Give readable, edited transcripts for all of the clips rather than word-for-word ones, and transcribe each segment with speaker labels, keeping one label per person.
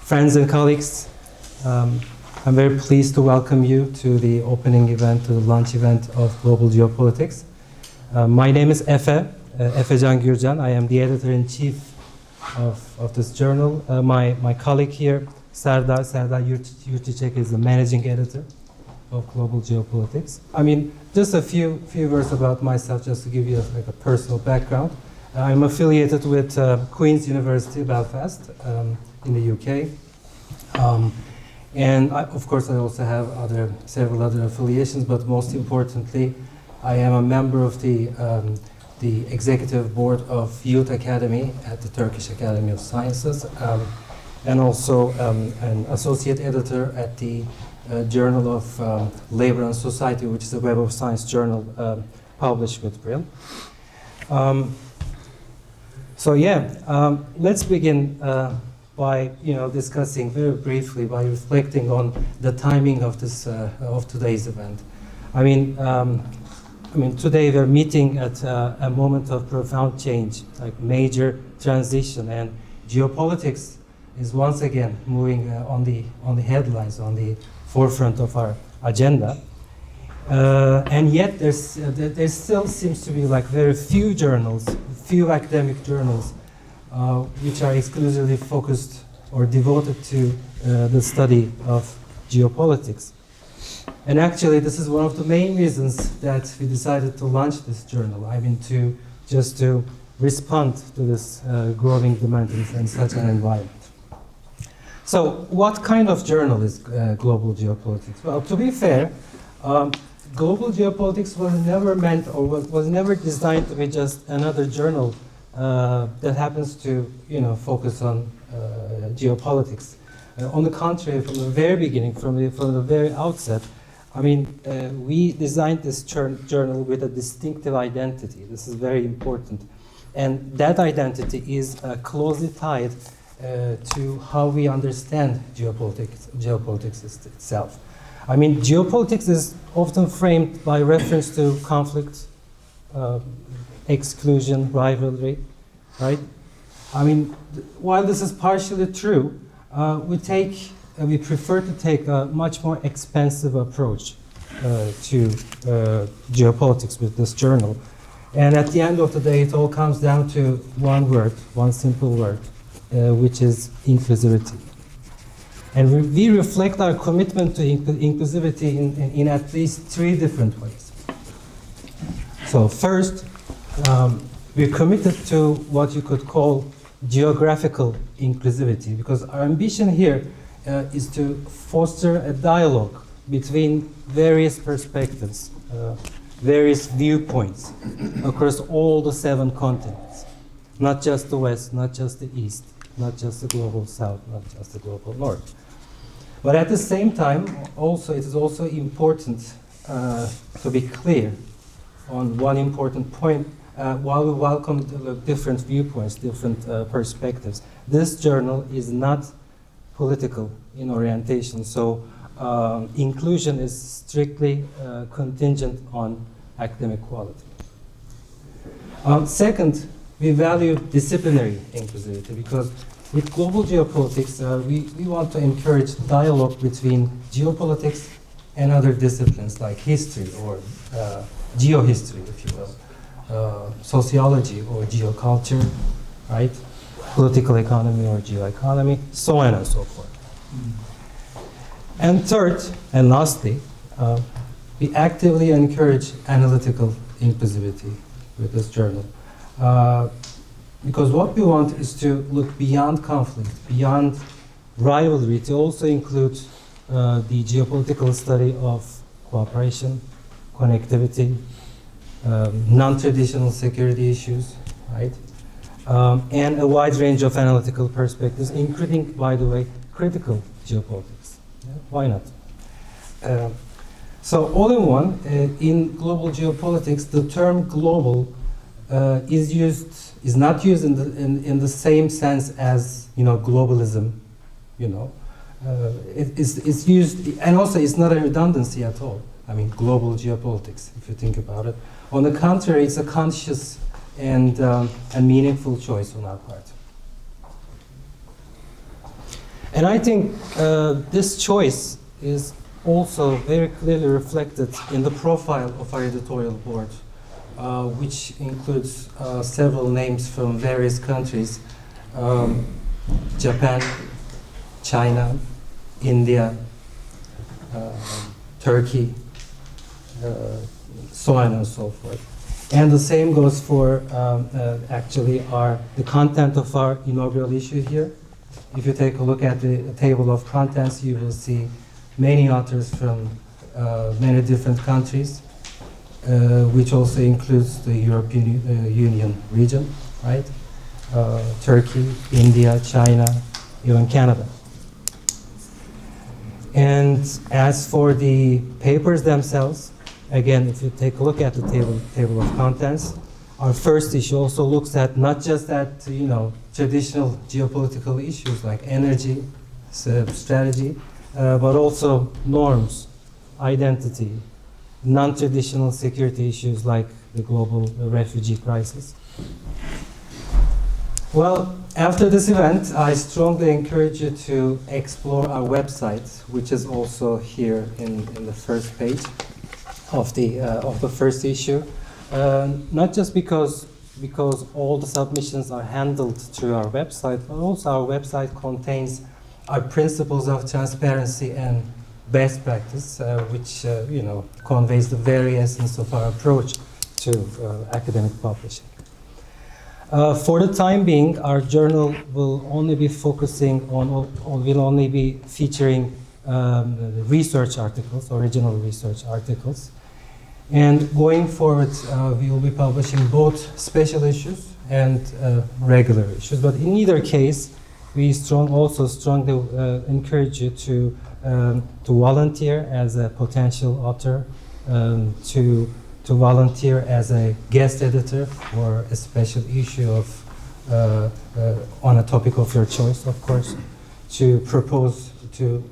Speaker 1: Friends and colleagues, I'm very pleased to welcome you to the opening event, to the launch event of Global Geopolitics. My name is Efe Can Gürcan. I am the editor-in-chief of this journal. My colleague here, Serdar Yurtiçek, is the managing editor of Global Geopolitics. I mean, just a few words about myself, just to give you a personal background. I'm affiliated with Queen's University, Belfast, in the UK. And of course, I also have several other affiliations, but most importantly, I am a member of the executive board of Youth Academy at the Turkish Academy of Sciences, and also an associate editor at the Journal of Labor and Society, which is a Web of Science journal published with Brill. Let's begin by discussing very briefly, by reflecting on the timing of this of today's event. I mean, today we're meeting at a moment of profound change, like major transition, and geopolitics is once again moving on the headlines, on the forefront of our agenda. And yet there still seems to be like very few journals, few academic journals, which are exclusively focused or devoted to the study of geopolitics. And actually, this is one of the main reasons that we decided to launch this journal. I mean, to respond to this growing demand in such an environment. So, what kind of journal is Global Geopolitics? Well, to be fair, Global Geopolitics was never meant or was never designed to be just another journal that happens to focus on geopolitics. On the contrary, from the very beginning, from the very outset, I mean, we designed this journal with a distinctive identity. This is very important, and that identity is closely tied to how we understand geopolitics itself. I mean, geopolitics is often framed by reference to conflict, exclusion, rivalry, right? I mean, while this is partially true, we prefer to take a much more expansive approach to geopolitics with this journal. And at the end of the day, it all comes down to one word, one simple word, which is inclusivity. And we reflect our commitment to inclusivity in at least three different ways. So first, we're committed to what you could call geographical inclusivity, because our ambition here is to foster a dialogue between various perspectives, various viewpoints across all the 7 continents, not just the West, not just the East, not just the global South, not just the global North. But at the same time, it is also important to be clear on one important point. While we welcome the different viewpoints, different perspectives, this journal is not political in orientation. So inclusion is strictly contingent on academic quality. Second, we value disciplinary inclusivity, because with Global Geopolitics, we want to encourage dialogue between geopolitics and other disciplines like history or geohistory, if you will. Sociology or geoculture, right? Political economy or geoeconomy, so on and so forth. And third, and lastly, we actively encourage analytical inclusivity with this journal. Because what we want is to look beyond conflict, beyond rivalry, to also include the geopolitical study of cooperation, connectivity, non-traditional security issues, right? And a wide range of analytical perspectives, including, by the way, critical geopolitics. Yeah, why not? So all in one, in Global Geopolitics, the term global is not used in the same sense as globalism. It's used, and also it's not a redundancy at all. I mean, global geopolitics, if you think about it. On the contrary, it's a conscious and meaningful choice on our part. And I think this choice is also very clearly reflected in the profile of our editorial board, which includes several names from various countries, Japan, China, India, Turkey, so on and so forth. And the same goes for actually the content of our inaugural issue here. If you take a look at the table of contents, you will see many authors from many different countries, which also includes the European Union region, right? Turkey, India, China, even Canada. And as for the papers themselves, again, if you take a look at the table of contents, our first issue also looks at not just at traditional geopolitical issues like energy, strategy, but also norms, identity, non-traditional security issues like the global refugee crisis. Well, after this event, I strongly encourage you to explore our website, which is also here in the first page of the first issue. Not just because all the submissions are handled through our website, but also our website contains our principles of transparency and best practice, which conveys the very essence of our approach to academic publishing. For the time being, our journal will only be focusing will only be featuring research articles, original research articles. And going forward, we will be publishing both special issues and regular issues. But in either case, we also strongly encourage you to volunteer as a potential author, to volunteer as a guest editor for a special issue of on a topic of your choice, of course, to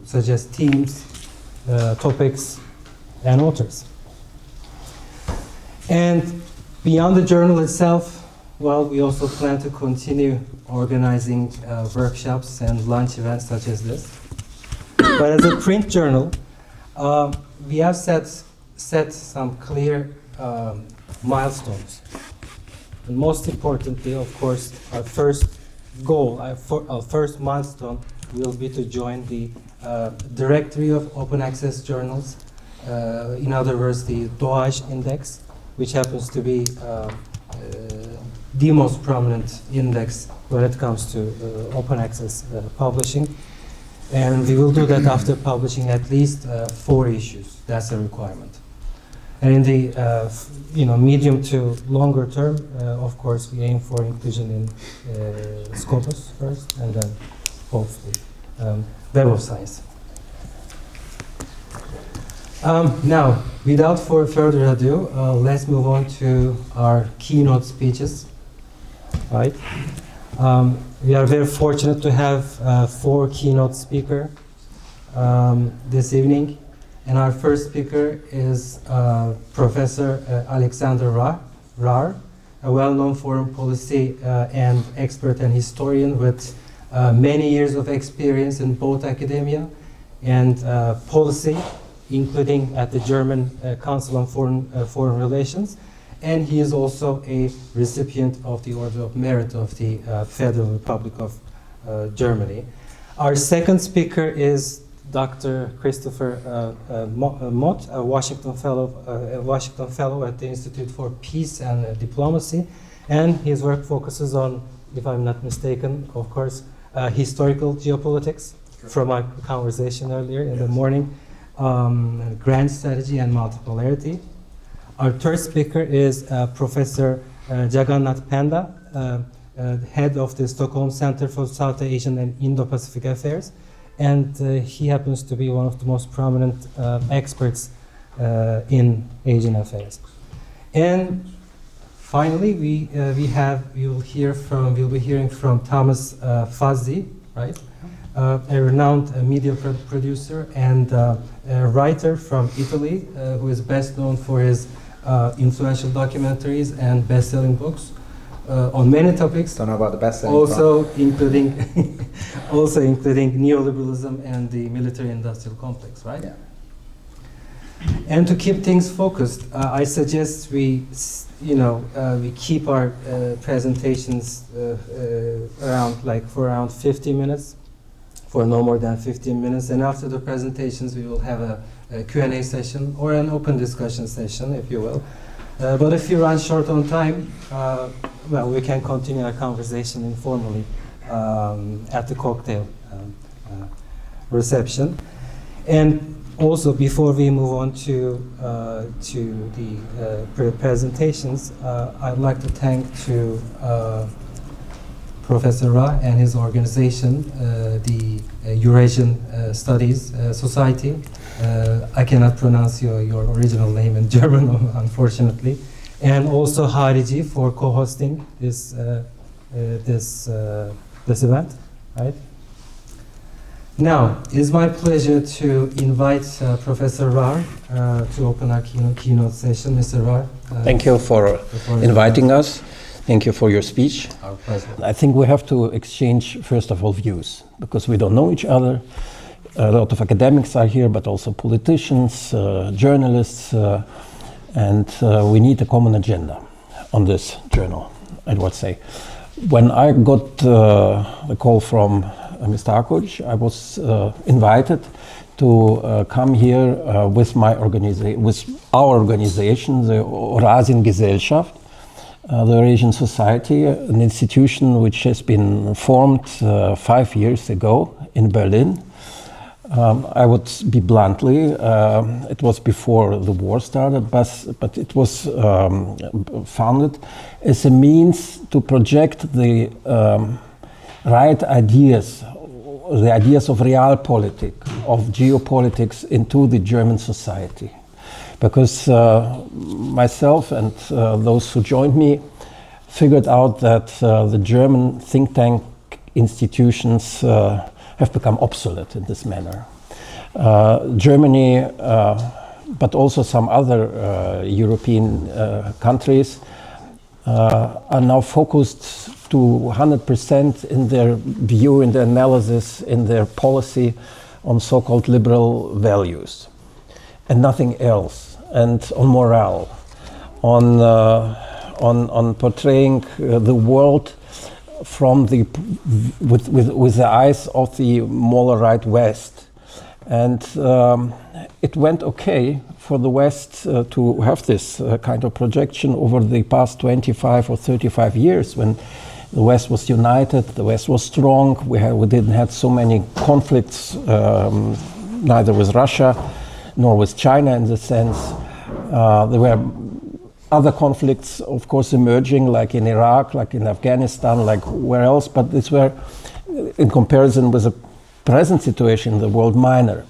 Speaker 1: suggest themes, topics, and authors. And beyond the journal itself, well, we also plan to continue organizing workshops and lunch events such as this. But as a print journal, we have set some clear milestones. And most importantly, of course, our first goal, our first milestone will be to join the directory of open access journals, in other words, the DOAJ index, which happens to be the most prominent index when it comes to open access publishing. And we will do that after publishing at least 4 issues. That's a requirement. And in the medium to longer term, of course, we aim for inclusion in Scopus first, and then hopefully Web of Science. Now, without further ado, let's move on to our keynote speeches. Right? We are very fortunate to have 4 keynote speakers this evening. And our first speaker is Professor Alexander Rahr, a well-known foreign policy and expert and historian with many years of experience in both academia and policy, including at the German Council on Foreign Relations. And he is also a recipient of the Order of Merit of the Federal Republic of Germany. Our second speaker is Dr. Christopher Mott, a Washington Fellow at the Institute for Peace and Diplomacy, and his work focuses on, if I'm not mistaken, of course, historical geopolitics, from our conversation earlier in the morning, grand strategy and multipolarity. Our third speaker is Professor Jagannath Panda, head of the Stockholm Center for South Asian and Indo-Pacific Affairs. And he happens to be one of the most prominent experts in Asian affairs. And finally, we'll be hearing from Thomas Fazi, right? A renowned media producer and a writer from Italy, who is best known for his influential documentaries and best-selling books. on many topics.
Speaker 2: Don't know about the best-selling
Speaker 1: Also including, also including neoliberalism and the military-industrial complex, right?
Speaker 2: Yeah.
Speaker 1: And to keep things focused, I suggest we keep our presentations for around 50 minutes, for no more than 15 minutes. And after the presentations, we will have a Q&A session or an open discussion session, if you will. But if you run short on time, well, we can continue our conversation informally at the cocktail reception. And also, before we move on to the presentations, I'd like to thank Professor Rahr and his organization, the Eurasian Studies Society. I cannot pronounce your original name in German, unfortunately. And also Harici for co-hosting this event, right? Now, it is my pleasure to invite Professor Rahr to open our keynote session. Mr. Rahr.
Speaker 3: Thank you for inviting us. Thank you for your speech.
Speaker 1: Our pleasure.
Speaker 3: I think we have to exchange, first of all, views, because we don't know each other. A lot of academics are here, but also politicians, journalists, and we need a common agenda on this journal, I would say. When I got the call from Mr. Akuc, I was invited to come here with our organization, the Eurasiengesellschaft, the Eurasian Society, an institution which has been formed 5 years ago in Berlin. I would be bluntly, it was before the war started, but it was founded as a means to project the right ideas, the ideas of realpolitik, of geopolitics into the German society. Because myself and those who joined me figured out that the German think tank institutions have become obsolete in this manner. Germany, but also some other European countries are now focused to 100% in their view, in their analysis, in their policy on so-called liberal values and nothing else, and on morale, on portraying the world from with the eyes of the more right West. And it went okay for the West to have this kind of projection over the past 25 or 35 years, when the West was united, the West was strong, we didn't have so many conflicts, neither with Russia nor with China in the sense. There were other conflicts, of course, emerging, like in Iraq, like in Afghanistan, like where else, but these were, in comparison with the present situation in the world, minor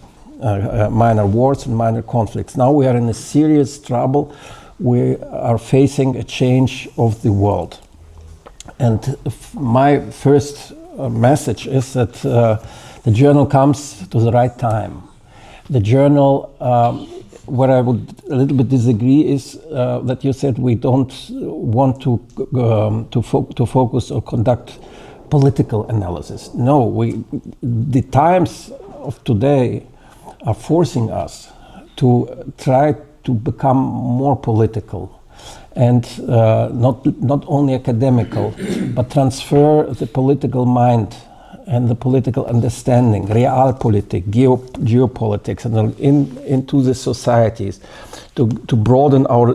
Speaker 3: wars and minor conflicts. Now we are in a serious trouble. We are facing a change of the world. And my first message is that the journal comes to the right time. The journal, where I would a little bit disagree is that you said we don't want to focus or conduct political analysis. No, the times of today are forcing us to try to become more political and not only academical, but transfer the political mind and the political understanding, realpolitik, geopolitics, and into the societies to broaden our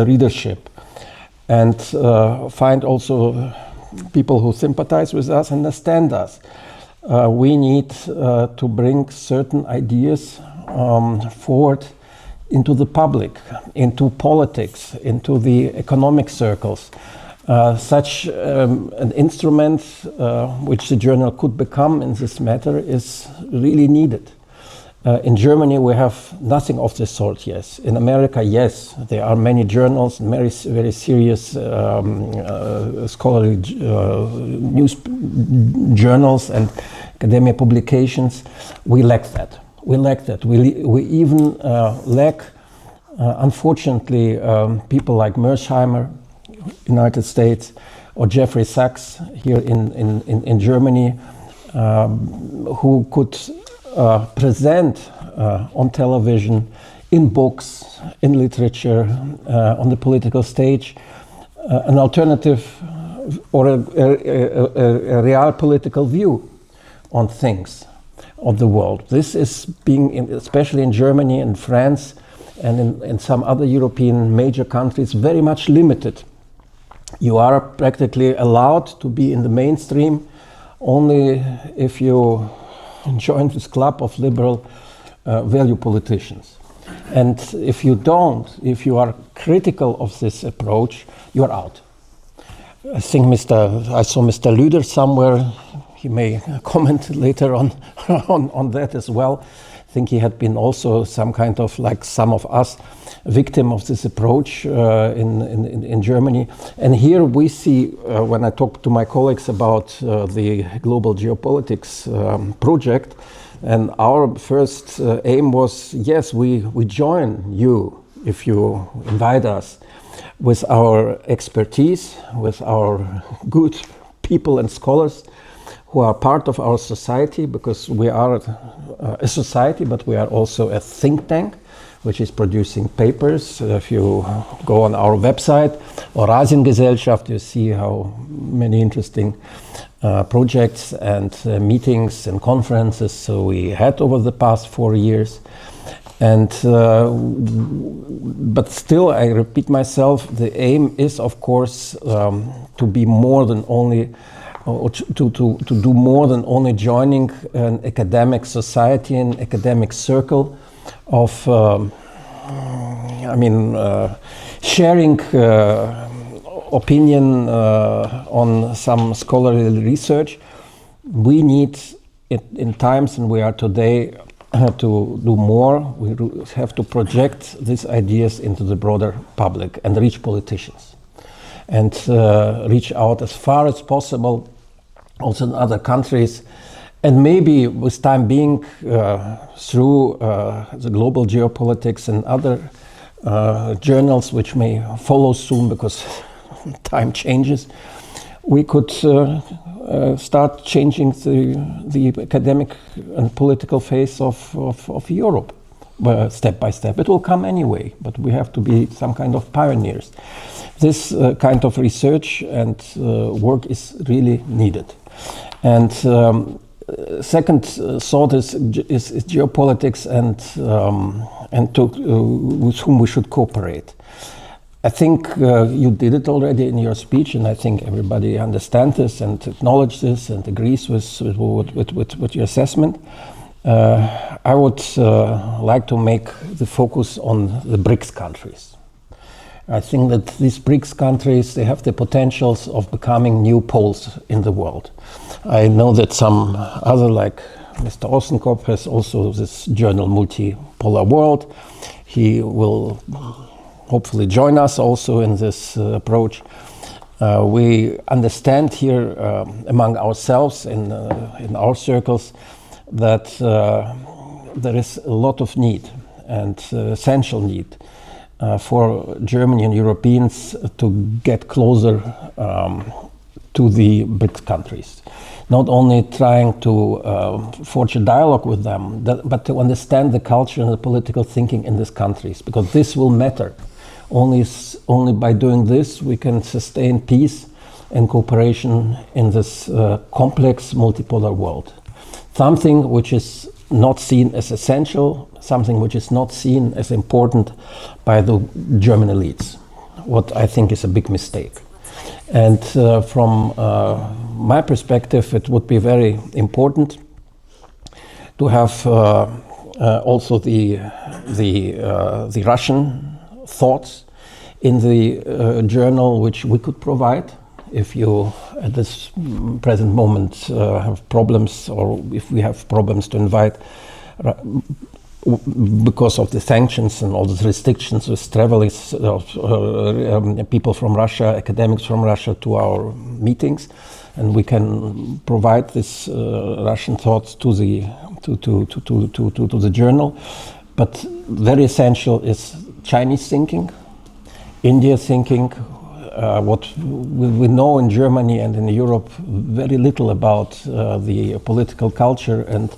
Speaker 3: readership and find also people who sympathize with us, understand us. We need to bring certain ideas forward into the public, into politics, into the economic circles. Such an instrument which the journal could become in this matter is really needed. In Germany we have nothing of this sort, yes. In America, yes, there are many journals, very, very serious scholarly news journals and academic publications. We lack that. We even lack, unfortunately, people like Mersheimer, United States, or Jeffrey Sachs here in Germany, who could present on television, in books, in literature, on the political stage, an alternative or a real political view on things of the world. This is being, especially in Germany and France and in some other European major countries, very much limited. You are practically allowed to be in the mainstream only if you join this club of liberal value politicians. And if you don't, if you are critical of this approach, you're out. I think I saw Mr. Lüder somewhere. He may comment later on that as well. I think he had been also some kind of, like some of us, victim of this approach in Germany. And here we see, when I talk to my colleagues about the global geopolitics project, and our first aim was, yes, we join you if you invite us with our expertise, with our good people and scholars who are part of our society, because we are a society, but we are also a think tank which is producing papers. If you go on our website, Eurasiengesellschaft, you see how many interesting projects and meetings and conferences so we had over the past 4 years. And but still, I repeat myself, the aim is, of course, to be more than only, or to do more than only joining an academic society, an academic circle of, sharing opinion on some scholarly research. We need, in times, and we are today, to do more. We have to project these ideas into the broader public and reach politicians, and reach out as far as possible also in other countries, and maybe with time being through the global geopolitics and other journals which may follow soon because time changes, we could start changing the academic and political face of Europe step by step. It will come anyway, but we have to be some kind of pioneers. This kind of research and work is really needed. And second thought is geopolitics and with whom we should cooperate. I think you did it already in your speech, and I think everybody understands this and acknowledges this and agrees with your assessment. I would like to make the focus on the BRICS countries. I think that these BRICS countries, they have the potentials of becoming new poles in the world. I know that some other, like Mr. Ossenkopf, has also this journal Multipolar World. He will hopefully join us also in this approach. We understand here among ourselves in our circles that there is a lot of need and essential need for Germany and Europeans to get closer to the BRICS countries. Not only trying to forge a dialogue with them, but to understand the culture and the political thinking in these countries, because this will matter. Only by doing this we can sustain peace and cooperation in this complex multipolar world. Something which is not seen as essential, something which is not seen as important by the German elites, what I think is a big mistake. And from my perspective, it would be very important to have also the Russian thoughts in the journal, which we could provide if you at this present moment have problems, or if we have problems to invite because of the sanctions and all the restrictions with traveling people from Russia, academics from Russia to our meetings, and we can provide this Russian thoughts to the journal. But very essential is Chinese thinking, India thinking, what we know in Germany and in Europe very little about the political culture and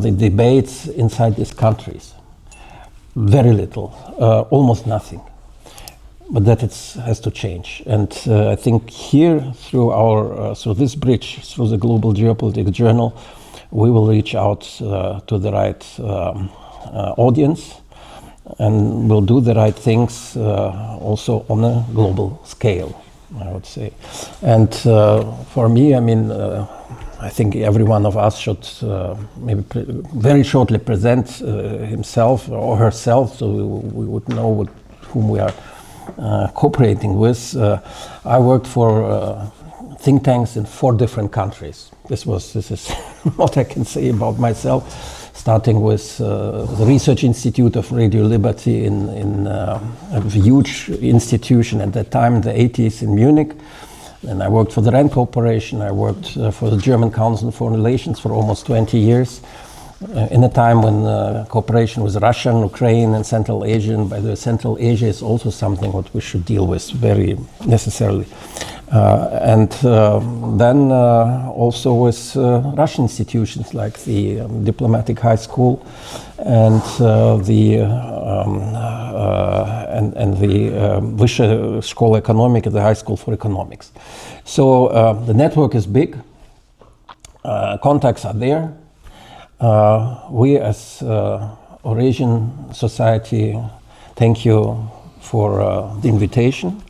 Speaker 3: the debates inside these countries. Very little, almost nothing. But that has to change. And I think here, through this bridge, through the Global Geopolitics Journal, we will reach out to the right audience, and we'll do the right things also on a global scale, I would say. And for me, I mean, I think every one of us should maybe very shortly present himself or herself, so we would know with whom we are cooperating with. I worked for think tanks in 4 different countries. This is what I can say about myself. Starting with the Research Institute of Radio Liberty in a huge institution at that time in the 80s in Munich. And I worked for the RAND Corporation. I worked for the German Council on Foreign Relations for almost 20 years. In a time when cooperation with Russia, Ukraine, and Central Asia, and by the way, Central Asia is also something what we should deal with very necessarily. And then also with Russian institutions like the Diplomatic High School and the Vyššia Škola Ekonomika, the High School for Economics. So the network is big. Contacts are there. We as Eurasian Society thank you for the invitation,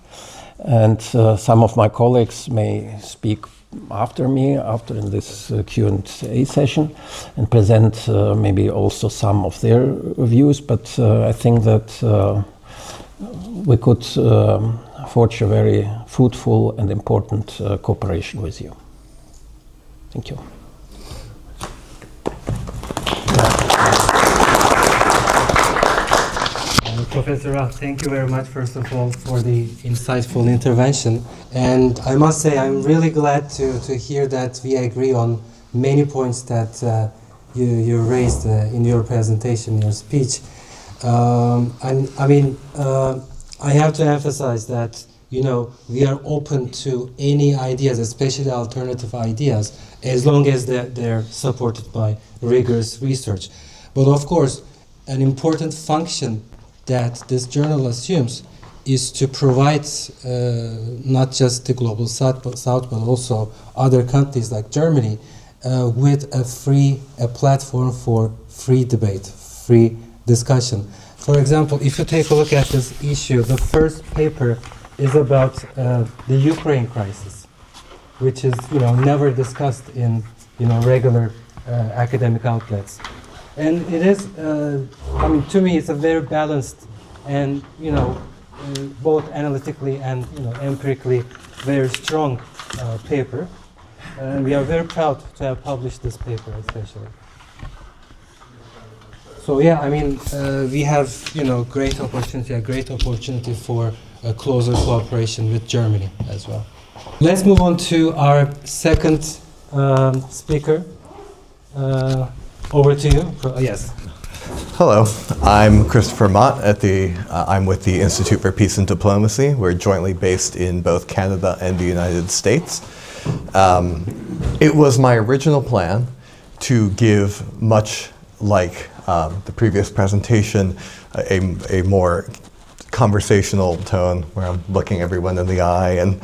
Speaker 3: and some of my colleagues may speak after me, after in this Q&A session, and present maybe also some of their views, but I think that we could forge a very fruitful and important cooperation with you. Thank you.
Speaker 1: Professor Rahr, thank you very much, first of all, for the insightful intervention. And I must say, I'm really glad to hear that we agree on many points that you raised in your presentation, your speech. I have to emphasize that, you know, we are open to any ideas, especially alternative ideas, as long as they're supported by rigorous research. But of course, an important function that this journal assumes is to provide not just the global south, but also other countries like Germany with a platform for free debate, free discussion. For example, if you take a look at this issue, the first paper is about the Ukraine crisis, which is never discussed in regular academic outlets. And it is, to me, it's a very balanced and, both analytically and, empirically very strong paper. And we are very proud to have published this paper, especially. So yeah, we have, a great opportunity for a closer cooperation with Germany as well. Let's move on to our second speaker. Over to you. Yes.
Speaker 2: Hello, I'm Christopher Mott I'm with the Institute for Peace and Diplomacy. We're jointly based in both Canada and the United States. It was my original plan to give, much like the previous presentation, a more conversational tone where I'm looking everyone in the eye and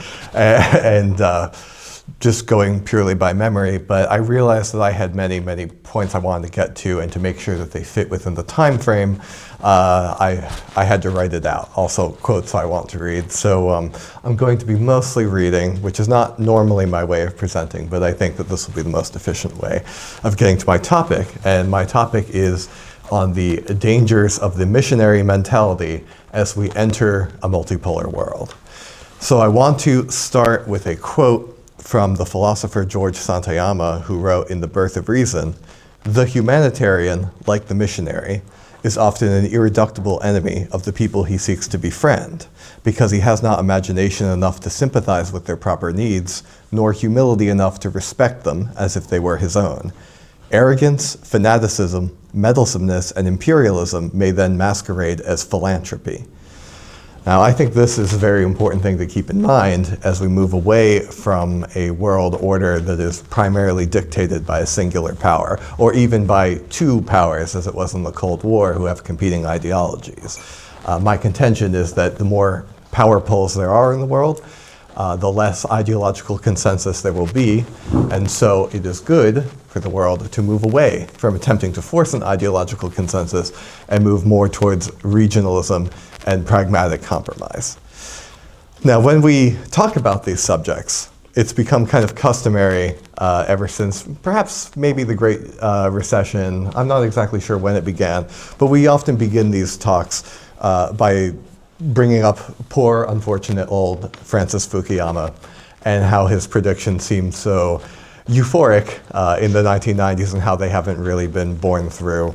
Speaker 2: just going purely by memory, but I realized that I had many, many points I wanted to get to, and to make sure that they fit within the time frame, I had to write it out. Also, quotes I want to read. So I'm going to be mostly reading, which is not normally my way of presenting, but I think that this will be the most efficient way of getting to my topic. And my topic is on the dangers of the missionary mentality as we enter a multipolar world. So I want to start with a quote from the philosopher George Santayama, who wrote in The Birth of Reason, "The humanitarian, like the missionary, is often an irreducible enemy of the people he seeks to befriend, because he has not imagination enough to sympathize with their proper needs, nor humility enough to respect them as if they were his own. Arrogance, fanaticism, meddlesomeness, and imperialism may then masquerade as philanthropy." Now, I think this is a very important thing to keep in mind as we move away from a world order that is primarily dictated by a singular power, or even by two powers, as it was in the Cold War, who have competing ideologies. My contention is that the more power poles there are in the world, the less ideological consensus there will be, and so it is good for the world to move away from attempting to force an ideological consensus and move more towards regionalism and pragmatic compromise. Now, when we talk about these subjects, it's become kind of customary ever since perhaps maybe the Great Recession. I'm not exactly sure when it began, but we often begin these talks by bringing up poor, unfortunate old Francis Fukuyama and how his predictions seem so euphoric in the 1990s and how they haven't really been borne through.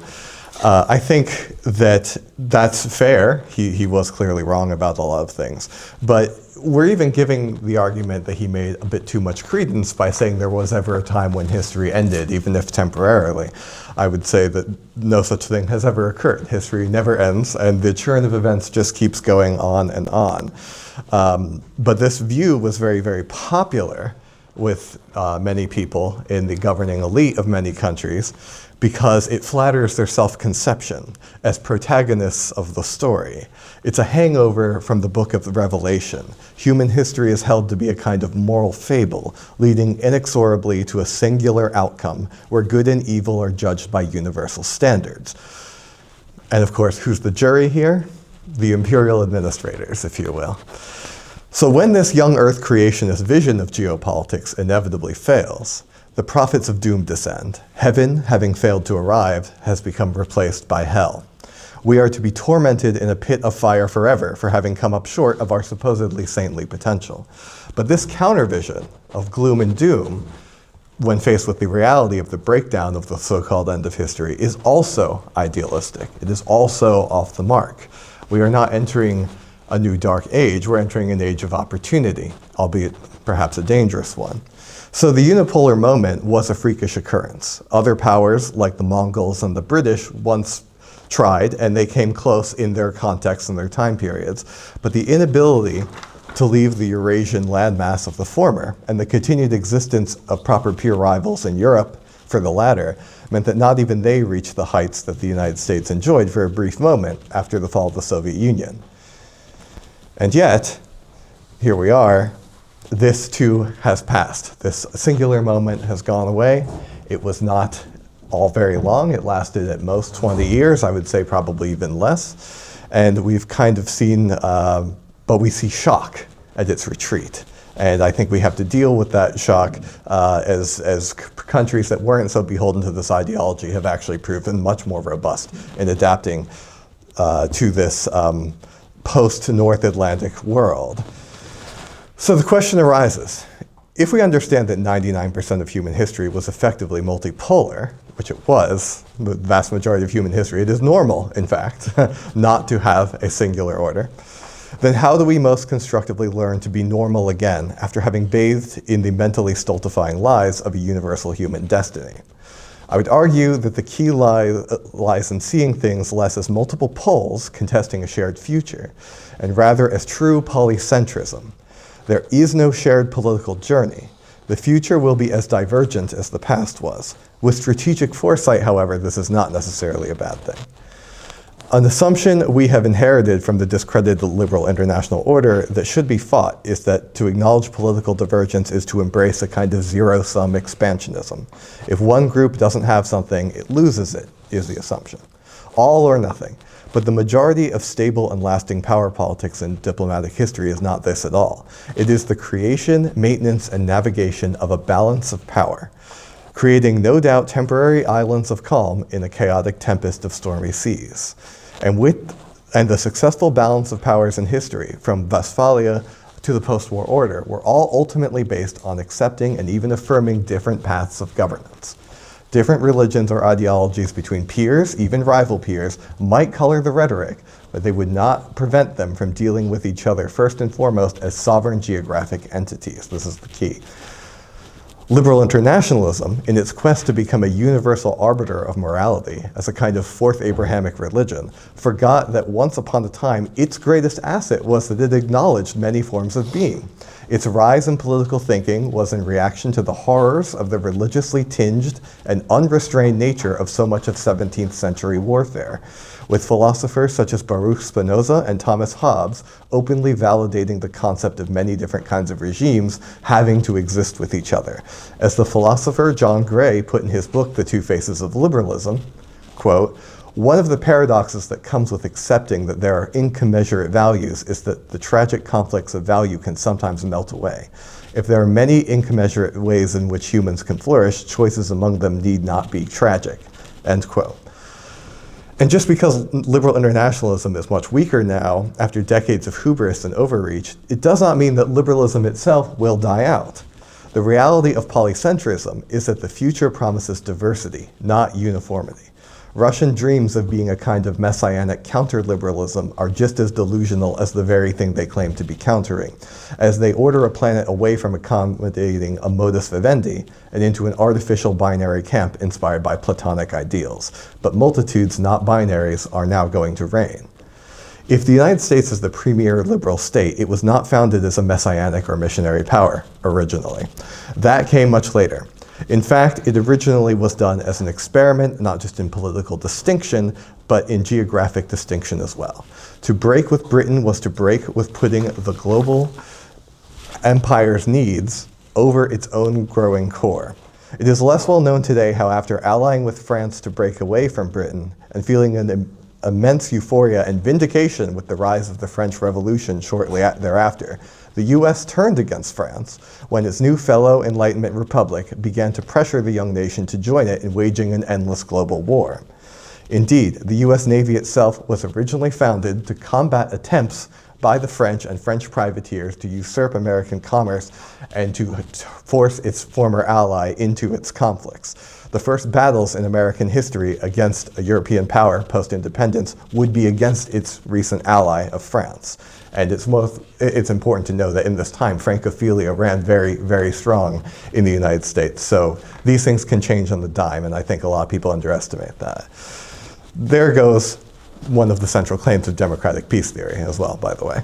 Speaker 2: I think that that's fair. He was clearly wrong about a lot of things. But we're even giving the argument that he made a bit too much credence by saying there was ever a time when history ended, even if temporarily. I would say that no such thing has ever occurred. History never ends, and the churn of events just keeps going on and on. But this view was very, very popular with many people in the governing elite of many countries because it flatters their self-conception as protagonists of the story. It's a hangover from the book of the Revelation. Human history is held to be a kind of moral fable, leading inexorably to a singular outcome where good and evil are judged by universal standards. And of course, who's the jury here? The imperial administrators, if you will. So when this young earth creationist vision of geopolitics inevitably fails, the prophets of doom descend. Heaven, having failed to arrive, has become replaced by hell. We are to be tormented in a pit of fire forever for having come up short of our supposedly saintly potential. But this counter-vision of gloom and doom, when faced with the reality of the breakdown of the so-called end of history, is also idealistic. It is also off the mark. We are not entering a new dark age, we're entering an age of opportunity, albeit perhaps a dangerous one. So the unipolar moment was a freakish occurrence. Other powers, like the Mongols and the British, once tried, and they came close in their context and their time periods. But the inability to leave the Eurasian landmass of the former, and the continued existence of proper peer rivals in Europe for the latter, meant that not even they reached the heights that the United States enjoyed for a brief moment after the fall of the Soviet Union. And yet, here we are, this too has passed. This singular moment has gone away. It was not all very long. It lasted at most 20 years, I would say probably even less. And we've kind of seen, but we see shock at its retreat. And I think we have to deal with that shock as countries that weren't so beholden to this ideology have actually proven much more robust in adapting to this post-North Atlantic world. So the question arises, if we understand that 99% of human history was effectively multipolar, which it was, the vast majority of human history, it is normal, in fact, not to have a singular order, then how do we most constructively learn to be normal again after having bathed in the mentally stultifying lies of a universal human destiny? I would argue that the key lies in seeing things less as multiple poles contesting a shared future, and rather as true polycentrism. There is no shared political journey. The future will be as divergent as the past was. With strategic foresight, however, this is not necessarily a bad thing. An assumption we have inherited from the discredited liberal international order that should be fought is that to acknowledge political divergence is to embrace a kind of zero-sum expansionism. If one group doesn't have something, it loses it, is the assumption. All or nothing. But the majority of stable and lasting power politics in diplomatic history is not this at all. It is the creation, maintenance, and navigation of a balance of power, creating no doubt temporary islands of calm in a chaotic tempest of stormy seas. And the successful balance of powers in history, from Westphalia to the post-war order, were all ultimately based on accepting and even affirming different paths of governance. Different religions or ideologies between peers, even rival peers, might color the rhetoric, but they would not prevent them from dealing with each other first and foremost as sovereign geographic entities. This is the key. Liberal internationalism, in its quest to become a universal arbiter of morality as a kind of fourth Abrahamic religion, forgot that once upon a time its greatest asset was that it acknowledged many forms of being. Its rise in political thinking was in reaction to the horrors of the religiously tinged and unrestrained nature of so much of 17th century warfare, with philosophers such as Baruch Spinoza and Thomas Hobbes openly validating the concept of many different kinds of regimes having to exist with each other. As the philosopher John Gray put in his book, The Two Faces of Liberalism, quote, "One of the paradoxes that comes with accepting that there are incommensurate values is that the tragic conflicts of value can sometimes melt away. If there are many incommensurate ways in which humans can flourish, choices among them need not be tragic," end quote. And just because liberal internationalism is much weaker now, after decades of hubris and overreach, it does not mean that liberalism itself will die out. The reality of polycentrism is that the future promises diversity, not uniformity. Russian dreams of being a kind of messianic counter-liberalism are just as delusional as the very thing they claim to be countering, as they order a planet away from accommodating a modus vivendi and into an artificial binary camp inspired by Platonic ideals. But multitudes, not binaries, are now going to reign. If the United States is the premier liberal state, it was not founded as a messianic or missionary power originally. That came much later. In fact, it originally was done as an experiment, not just in political distinction, but in geographic distinction as well. To break with Britain was to break with putting the global empire's needs over its own growing core. It is less well known today how after allying with France to break away from Britain and feeling an immense euphoria and vindication with the rise of the French Revolution shortly thereafter, the US turned against France when its new fellow Enlightenment republic began to pressure the young nation to join it in waging an endless global war. Indeed, the US Navy itself was originally founded to combat attempts by the French and French privateers to usurp American commerce and to force its former ally into its conflicts. The first battles in American history against a European power post-independence would be against its recent ally of France. And it's important to know that in this time, Francophilia ran very, very strong in the United States. So these things can change on the dime, and I think a lot of people underestimate that. There goes one of the central claims of democratic peace theory as well, by the way.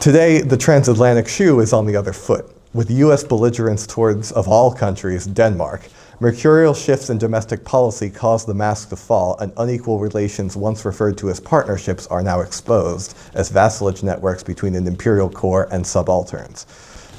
Speaker 2: Today, the transatlantic shoe is on the other foot, with US belligerence towards, of all countries, Denmark. Mercurial shifts in domestic policy caused the mask to fall, and unequal relations once referred to as partnerships are now exposed as vassalage networks between an imperial core and subalterns.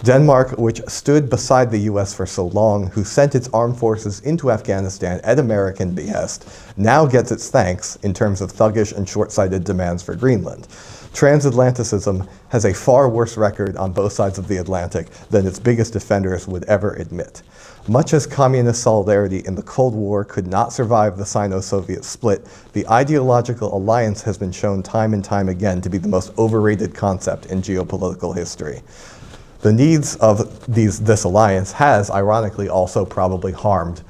Speaker 2: Denmark, which stood beside the US for so long, who sent its armed forces into Afghanistan at American behest, now gets its thanks in terms of thuggish and short-sighted demands for Greenland. Transatlanticism has a far worse record on both sides of the Atlantic than its biggest defenders would ever admit. Much as communist solidarity in the Cold War could not survive the Sino-Soviet split, the ideological alliance has been shown time and time again to be the most overrated concept in geopolitical history. The needs of this alliance has, ironically, also probably harmed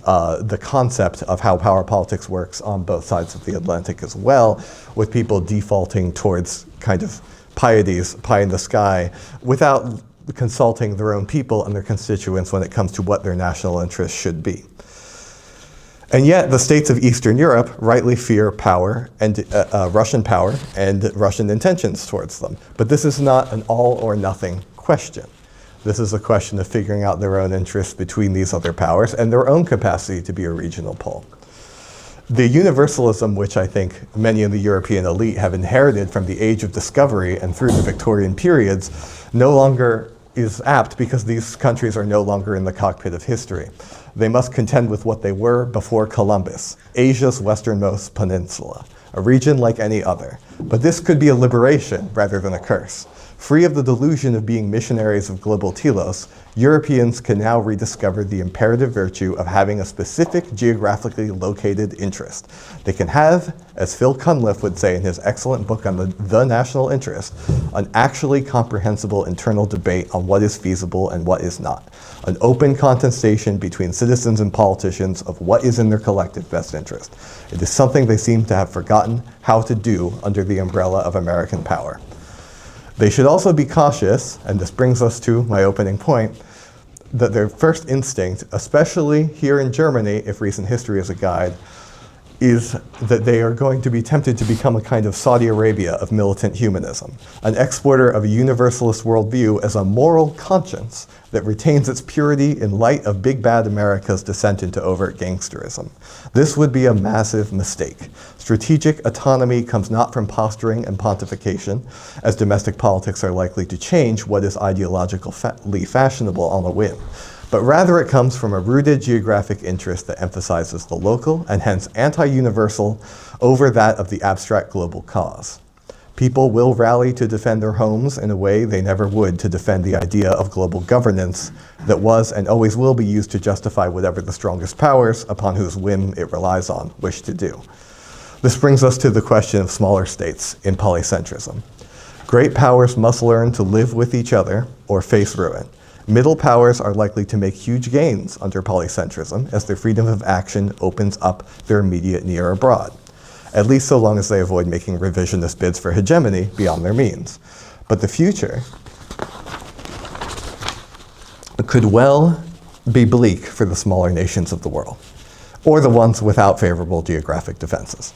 Speaker 2: the concept of how power politics works on both sides of the Atlantic as well, with people defaulting towards kind of pie in the sky, without consulting their own people and their constituents when it comes to what their national interests should be. And yet, the states of Eastern Europe rightly fear power and Russian power and Russian intentions towards them. But this is not an all or nothing question. This is a question of figuring out their own interests between these other powers and their own capacity to be a regional pole. The universalism which I think many in the European elite have inherited from the Age of Discovery and through the Victorian periods no longer is apt because these countries are no longer in the cockpit of history. They must contend with what they were before Columbus, Asia's westernmost peninsula, a region like any other. But this could be a liberation rather than a curse. Free of the delusion of being missionaries of global telos, Europeans can now rediscover the imperative virtue of having a specific geographically located interest. They can have, as Phil Cunliffe would say in his excellent book on the national interest, an actually comprehensible internal debate on what is feasible and what is not. An open contestation between citizens and politicians of what is in their collective best interest. It is something they seem to have forgotten how to do under the umbrella of American power. They should also be cautious, and this brings us to my opening point, that their first instinct, especially here in Germany, if recent history is a guide, is that they are going to be tempted to become a kind of Saudi Arabia of militant humanism, an exporter of a universalist worldview as a moral conscience that retains its purity in light of big bad America's descent into overt gangsterism. This would be a massive mistake. Strategic autonomy comes not from posturing and pontification, as domestic politics are likely to change what is ideologically fashionable on a whim, but rather it comes from a rooted geographic interest that emphasizes the local and hence anti-universal over that of the abstract global cause. People will rally to defend their homes in a way they never would to defend the idea of global governance that was and always will be used to justify whatever the strongest powers, upon whose whim it relies on, wish to do. This brings us to the question of smaller states in polycentrism. Great powers must learn to live with each other or face ruin. Middle powers are likely to make huge gains under polycentrism as their freedom of action opens up their immediate near abroad, at least so long as they avoid making revisionist bids for hegemony beyond their means. But the future could well be bleak for the smaller nations of the world, or the ones without favorable geographic defenses.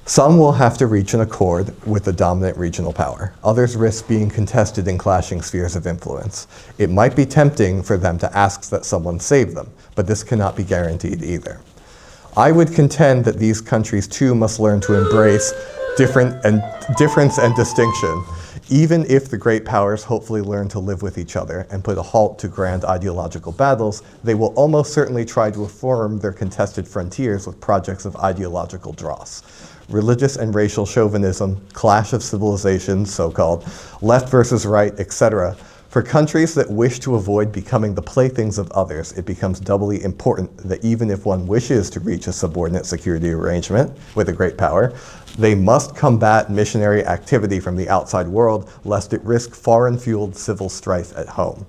Speaker 2: Some will have to reach an accord with the dominant regional power. Others risk being contested in clashing spheres of influence. It might be tempting for them to ask that someone save them, but this cannot be guaranteed either. I would contend that these countries too must learn to embrace difference and distinction, even if the great powers hopefully learn to live with each other and put a halt to grand ideological battles. They will almost certainly try to affirm their contested frontiers with projects of ideological dross. Religious and racial chauvinism, clash of civilizations, so-called, left versus right, etc. For countries that wish to avoid becoming the playthings of others, it becomes doubly important that even if one wishes to reach a subordinate security arrangement with a great power, they must combat missionary activity from the outside world, lest it risk foreign-fueled civil strife at home.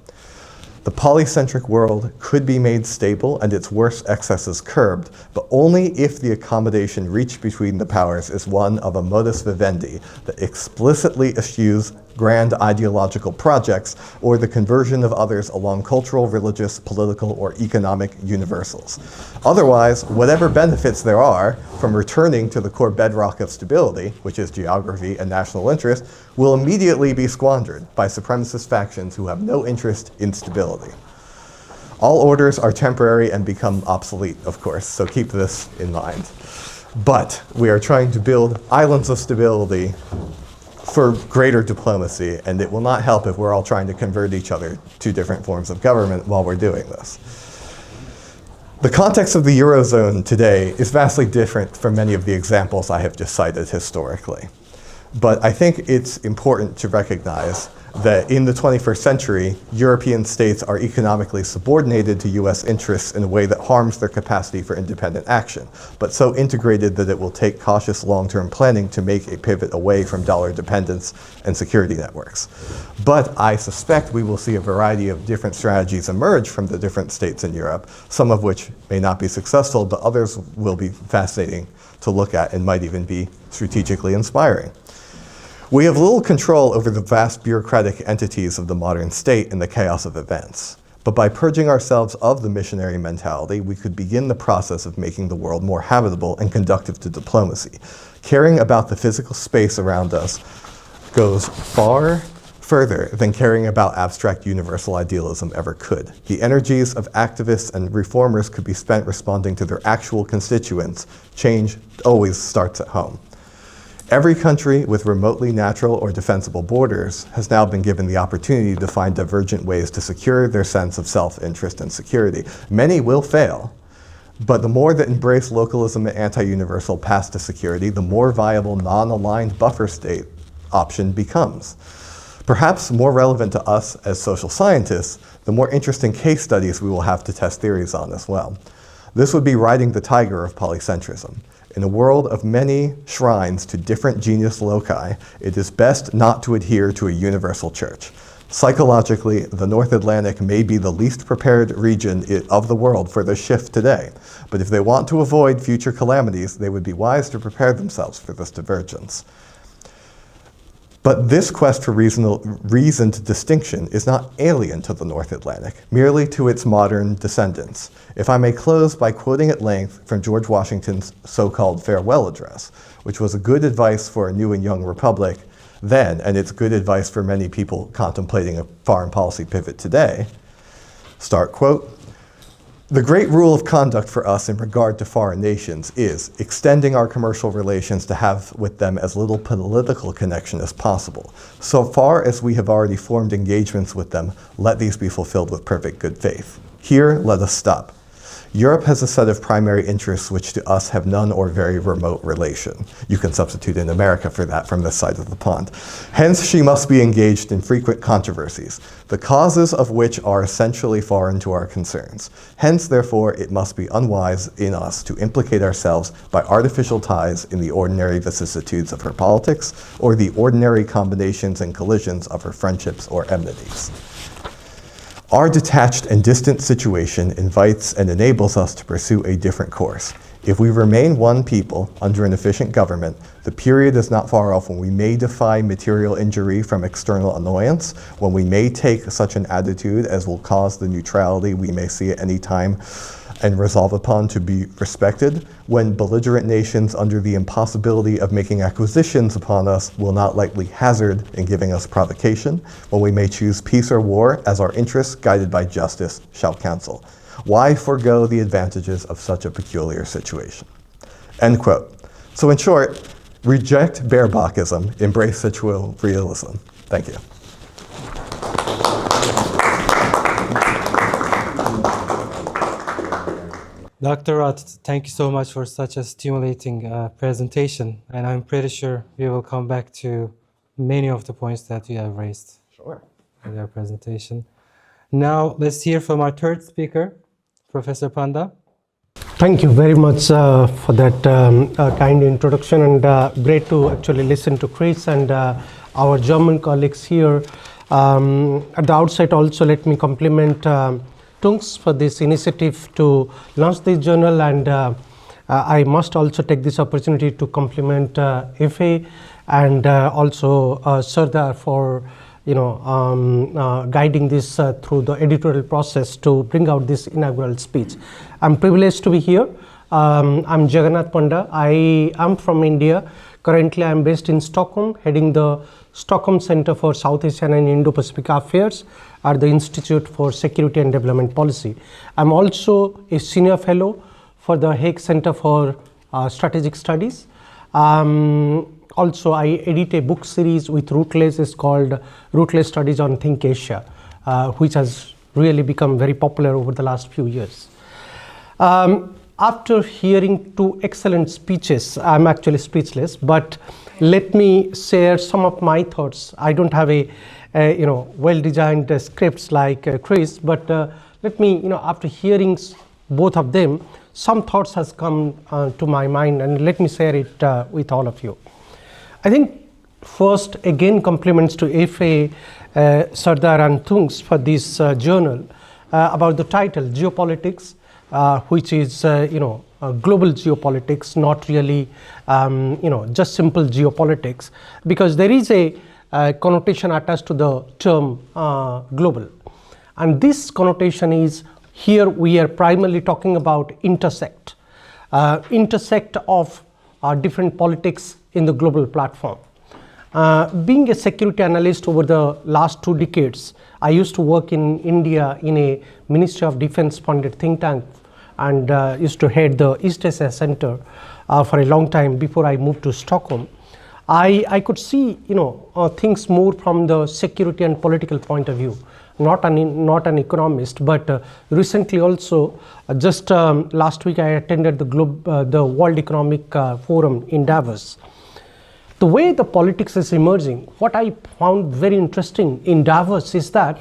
Speaker 2: The polycentric world could be made stable and its worst excesses curbed, but only if the accommodation reached between the powers is one of a modus vivendi that explicitly eschews grand ideological projects or the conversion of others along cultural, religious, political, or economic universals. Otherwise, whatever benefits there are from returning to the core bedrock of stability, which is geography and national interest, will immediately be squandered by supremacist factions who have no interest in stability. All orders are temporary and become obsolete, of course, so keep this in mind. But we are trying to build islands of stability for greater diplomacy, and it will not help if we're all trying to convert each other to different forms of government while we're doing this. The context of the Eurozone today is vastly different from many of the examples I have just cited historically. But I think it's important to recognize that in the 21st century, European states are economically subordinated to US interests in a way that harms their capacity for independent action, but so integrated that it will take cautious long-term planning to make a pivot away from dollar dependence and security networks. But I suspect we will see a variety of different strategies emerge from the different states in Europe, some of which may not be successful, but others will be fascinating to look at and might even be strategically inspiring. We have little control over the vast bureaucratic entities of the modern state in the chaos of events. But by purging ourselves of the missionary mentality, we could begin the process of making the world more habitable and conducive to diplomacy. Caring about the physical space around us goes far further than caring about abstract universal idealism ever could. The energies of activists and reformers could be spent responding to their actual constituents. Change always starts at home. Every country with remotely natural or defensible borders has now been given the opportunity to find divergent ways to secure their sense of self-interest and security. Many will fail, but the more that embrace localism and anti-universal paths to security, the more viable non-aligned buffer state option becomes. Perhaps more relevant to us as social scientists, the more interesting case studies we will have to test theories on as well. This would be riding the tiger of polycentrism. In a world of many shrines to different genius loci, it is best not to adhere to a universal church. Psychologically, the North Atlantic may be the least prepared region of the world for this shift today, but if they want to avoid future calamities, they would be wise to prepare themselves for this divergence. But this quest for reasoned distinction is not alien to the North Atlantic, merely to its modern descendants. If I may close by quoting at length from George Washington's so-called farewell address, which was a good advice for a new and young republic then, and it's good advice for many people contemplating a foreign policy pivot today. Start quote, "The great rule of conduct for us in regard to foreign nations is extending our commercial relations to have with them as little political connection as possible. So far as we have already formed engagements with them, let these be fulfilled with perfect good faith. Here, let us stop. Europe has a set of primary interests which to us have none or very remote relation." You can substitute in America for that from this side of the pond. "Hence she must be engaged in frequent controversies, the causes of which are essentially foreign to our concerns. Hence, therefore, it must be unwise in us to implicate ourselves by artificial ties in the ordinary vicissitudes of her politics, or the ordinary combinations and collisions of her friendships or enmities. Our detached and distant situation invites and enables us to pursue a different course. If we remain one people under an efficient government, the period is not far off when we may defy material injury from external annoyance, when we may take such an attitude as will cause the neutrality we may see at any time and resolve upon to be respected, when belligerent nations under the impossibility of making acquisitions upon us will not likely hazard in giving us provocation, when we may choose peace or war as our interests guided by justice shall counsel. Why forego the advantages of such a peculiar situation?" End quote. So in short, reject Baerbockism, embrace situal realism. Thank you.
Speaker 1: Dr. Rahr, thank you so much for such a stimulating presentation, and I'm pretty sure we will come back to many of the points that you have raised in your presentation. Now, let's hear from our third speaker, Professor Panda.
Speaker 4: Thank you very much for that kind introduction, and great to actually listen to Chris and our German colleagues here. At the outset also, let me compliment Tunks for this initiative to launch this journal, and I must also take this opportunity to compliment FA and also Sardar for guiding this through the editorial process to bring out this inaugural speech. I'm privileged to be here. I'm Jagannath Panda. I am from India. Currently, I'm based in Stockholm, heading the Stockholm Center for South Asian and Indo-Pacific Affairs at the Institute for Security and Development Policy. I'm also a senior fellow for the Hague Center for Strategic Studies. Also, I edit a book series with Rootless. It's called Rootless Studies on Think Asia, which has really become very popular over the last few years. After hearing two excellent speeches, I'm actually speechless, but let me share some of my thoughts. I don't have a well-designed scripts like Chris, but let me, after hearing both of them, some thoughts has come to my mind, and let me share it with all of you. I think first, again, compliments to FA, Sardar and Tunks for this journal about the title, Geopolitics, which is, global geopolitics, not really, just simple geopolitics, because there is a connotation attached to the term global. And this connotation is, here we are primarily talking about intersect of different politics in the global platform. Being a security analyst over the last 2 decades, I used to work in India in a Ministry of Defense funded think tank, and used to head the East Asia Center for a long time before I moved to Stockholm. I could see things more from the security and political point of view, not an economist, but recently also, just last week I attended the World Economic Forum in Davos. The way the politics is emerging, what I found very interesting in Davos is that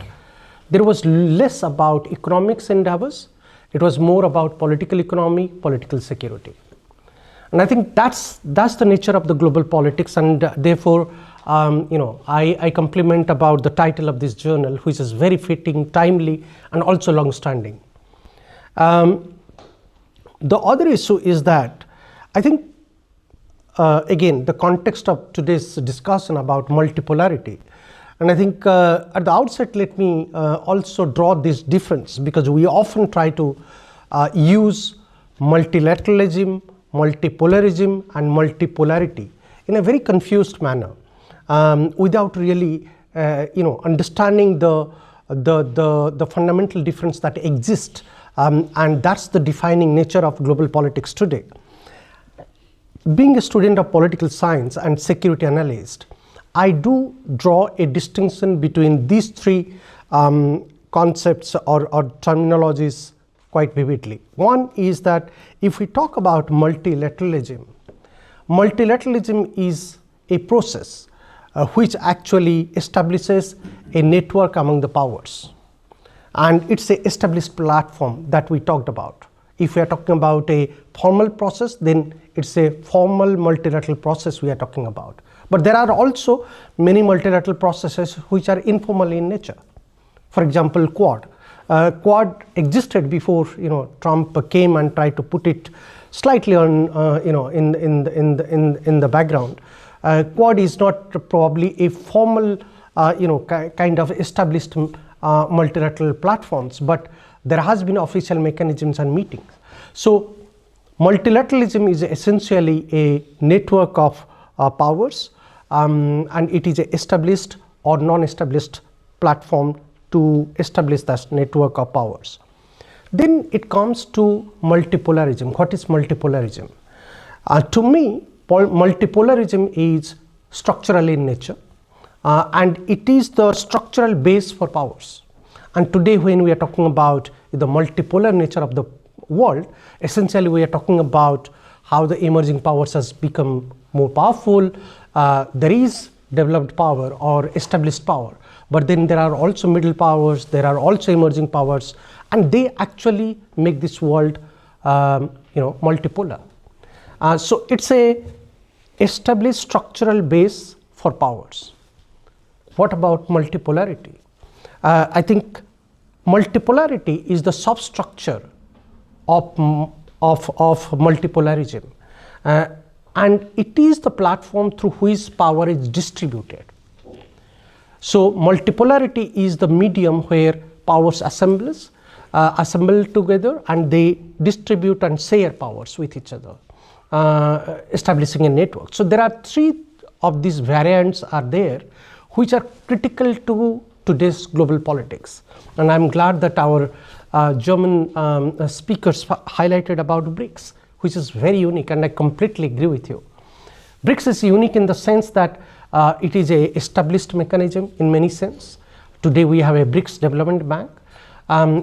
Speaker 4: there was less about economics in Davos. It was more about political economy, political security. And I think that's the nature of the global politics, and therefore, I compliment about the title of this journal, which is very fitting, timely, and also long-standing. The other issue is that I think again, the context of today's discussion about multipolarity. And I think at the outset, let me also draw this difference, because we often try to use multilateralism, multipolarism, and multipolarity in a very confused manner, without really understanding the fundamental difference that exists, and that's the defining nature of global politics today. Being a student of political science and security analyst, I do draw a distinction between these three concepts or terminologies quite vividly. One is that if we talk about multilateralism is a process which actually establishes a network among the powers. And it's an established platform that we talked about. If we are talking about a formal process, then it's a formal multilateral process we are talking about. But there are also many multilateral processes which are informal in nature. For example, Quad. Quad existed before Trump came and tried to put it slightly on in the background. Quad is not probably a formal kind of established multilateral platforms, but there has been official mechanisms and meetings. So multilateralism is essentially a network of powers, and it is an established or non-established platform to establish that network of powers. Then it comes to multipolarism. What is multipolarism? To me, multipolarism is structural in nature, and it is the structural base for powers. And today, when we are talking about the multipolar nature of the world, essentially we are talking about how the emerging powers has become more powerful. There is developed power or established power, but then there are also middle powers, there are also emerging powers, and they actually make this world multipolar. So it's a established structural base for powers. What about multipolarity? I think multipolarity is the substructure of multipolarism, and it is the platform through which power is distributed. So multipolarity is the medium where powers assemble together, and they distribute and share powers with each other, establishing a network. So there are three of these variants are there which are critical to today's global politics. And I'm glad that our German speakers highlighted about BRICS, which is very unique, and I completely agree with you. BRICS is unique in the sense that it is a established mechanism in many sense. Today we have a BRICS Development Bank.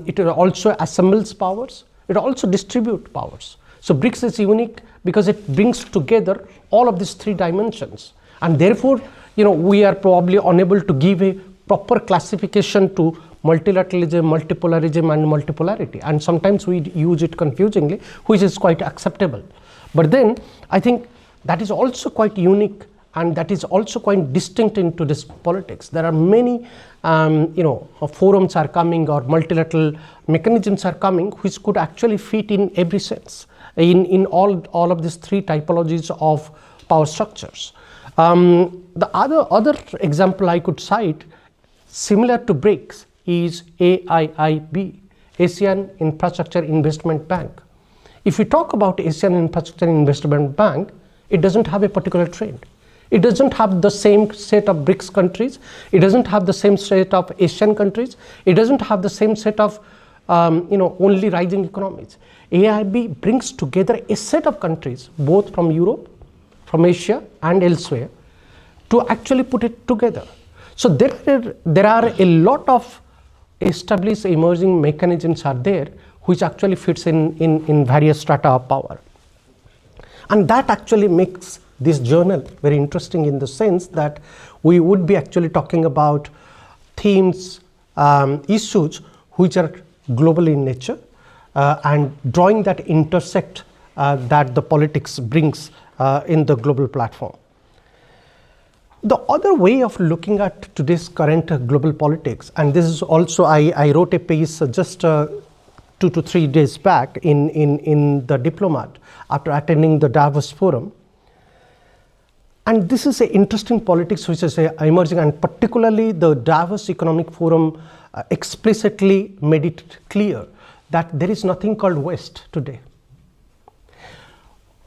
Speaker 4: It also assembles powers. It also distributes powers. So BRICS is unique because it brings together all of these three dimensions, and therefore we are probably unable to give a proper classification to multilateralism, multipolarism, and multipolarity, and sometimes we use it confusingly, which is quite acceptable. But then I think that is also quite unique, and that is also quite distinct in today's politics. There are many forums are coming, or multilateral mechanisms are coming, which could actually fit in every sense in all of these three typologies of power structures. The other example I could cite similar to BRICS is AIIB, Asian Infrastructure Investment Bank. If we talk about Asian Infrastructure Investment Bank, it doesn't have a particular trend. It doesn't have the same set of BRICS countries. It doesn't have the same set of Asian countries. It doesn't have the same set of only rising economies. AIIB brings together a set of countries, both from Europe, from Asia, and elsewhere, to actually put it together. So there are a lot of established emerging mechanisms are there, which actually fits in various strata of power. And that actually makes this journal very interesting in the sense that we would be actually talking about themes, issues which are global in nature, and drawing that intersect that the politics brings in the global platform. The other way of looking at today's current global politics, and this is also, I wrote a piece just 2 to 3 days back in the Diplomat after attending the Davos Forum. And this is an interesting politics which is emerging, and particularly the Davos Economic Forum explicitly made it clear that there is nothing called West today.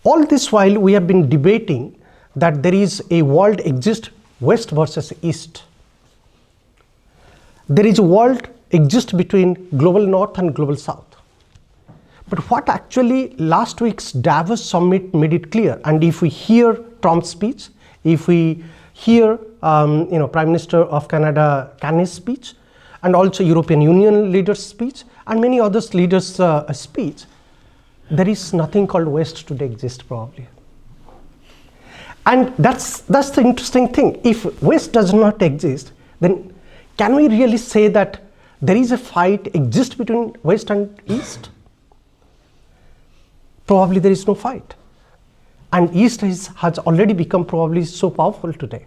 Speaker 4: All this while we have been debating that there is a world exists West versus East. There is a world exists between global North and global South. But what actually last week's Davos summit made it clear, and if we hear Trump's speech, if we hear Prime Minister of Canada Carney's speech, and also European Union leaders' speech, and many others leaders' speech, there is nothing called West today exist probably. And that's the interesting thing. If West does not exist, then can we really say that there is a fight exist between West and East? Probably there is no fight. And East has already become probably so powerful today.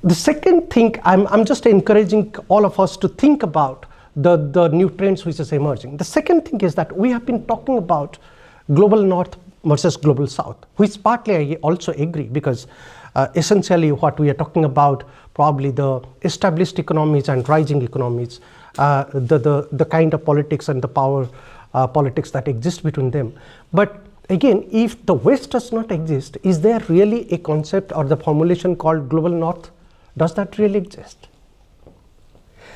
Speaker 4: The second thing, I'm just encouraging all of us to think about the new trends which is emerging. The second thing is that we have been talking about global North versus global South, which partly I also agree, because essentially what we are talking about, probably the established economies and rising economies, the kind of politics and the power politics that exist between them. But again, if the West does not exist, is there really a concept or the formulation called global North? Does that really exist?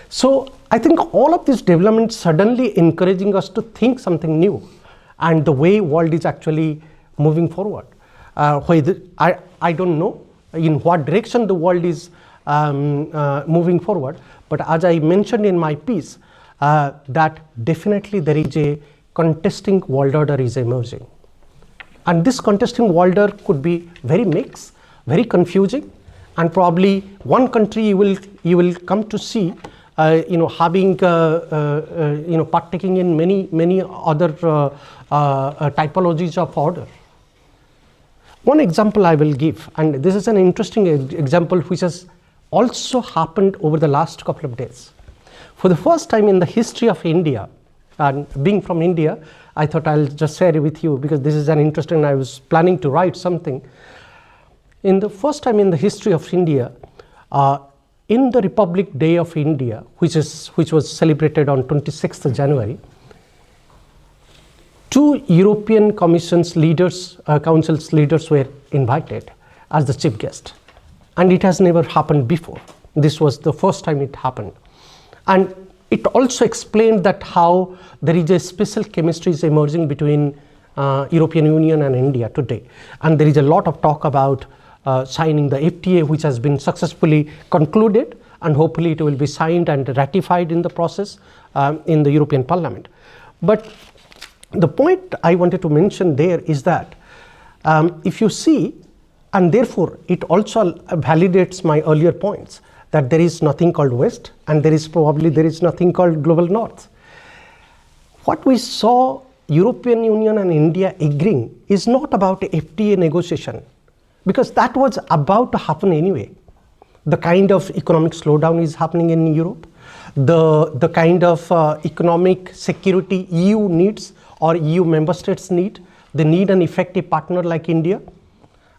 Speaker 4: So I think all of these developments suddenly encouraging us to think something new, and the way world is actually moving forward. I don't know in what direction the world is moving forward, but as I mentioned in my piece, that definitely there is a contesting world order is emerging. And this contesting world order could be very mixed, very confusing, and probably one country you will come to see having partaking in many other typologies of order. One example I will give, and this is an interesting example which has also happened over the last couple of days. For the first time in the history of India, and being from India, I thought I'll just share it with you because this is an interesting, I was planning to write something. In the first time in the history of India, in the Republic Day of India, which was celebrated on 26th of January, 2 European Commission's leaders, Council's leaders were invited as the chief guest. And it has never happened before. This was the first time it happened. And it also explained that how there is a special chemistry is emerging between European Union and India today. And there is a lot of talk about signing the FTA, which has been successfully concluded, and hopefully it will be signed and ratified in the process in the European Parliament. But the point I wanted to mention there is that if you see, and therefore it also validates my earlier points, that there is nothing called West and there is nothing called global North. What we saw European Union and India agreeing is not about a FTA negotiation, because that was about to happen anyway. The kind of economic slowdown is happening in Europe, the kind of economic security EU needs or EU member states need. They need an effective partner like India,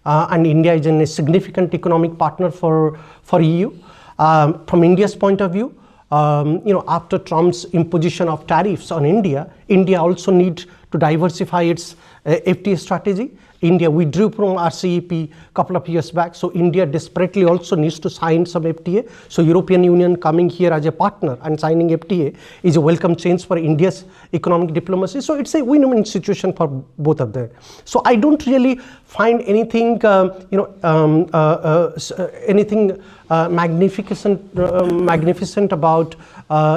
Speaker 4: and India is a significant economic partner for EU. From India's point of view, after Trump's imposition of tariffs on India, India also needs to diversify its FTA strategy. India withdrew from RCEP a couple of years back, so India desperately also needs to sign some FTA. So European Union coming here as a partner and signing FTA is a welcome change for India's economic diplomacy. So it's a win-win situation for both of them. So I don't really find anything, magnificent about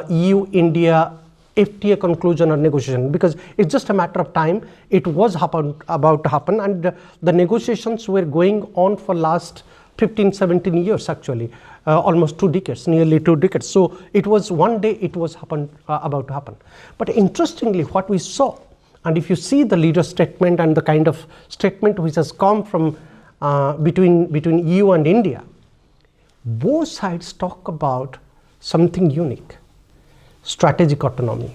Speaker 4: EU-India FTA conclusion or negotiation, because it's just a matter of time. It was about to happen, and the negotiations were going on for last 15-17 years actually, almost 2 decades, nearly 2 decades. So it was one day it was about to happen. But interestingly, what we saw, and if you see the leader statement and the kind of statement which has come from between EU and India, both sides talk about something unique: strategic autonomy.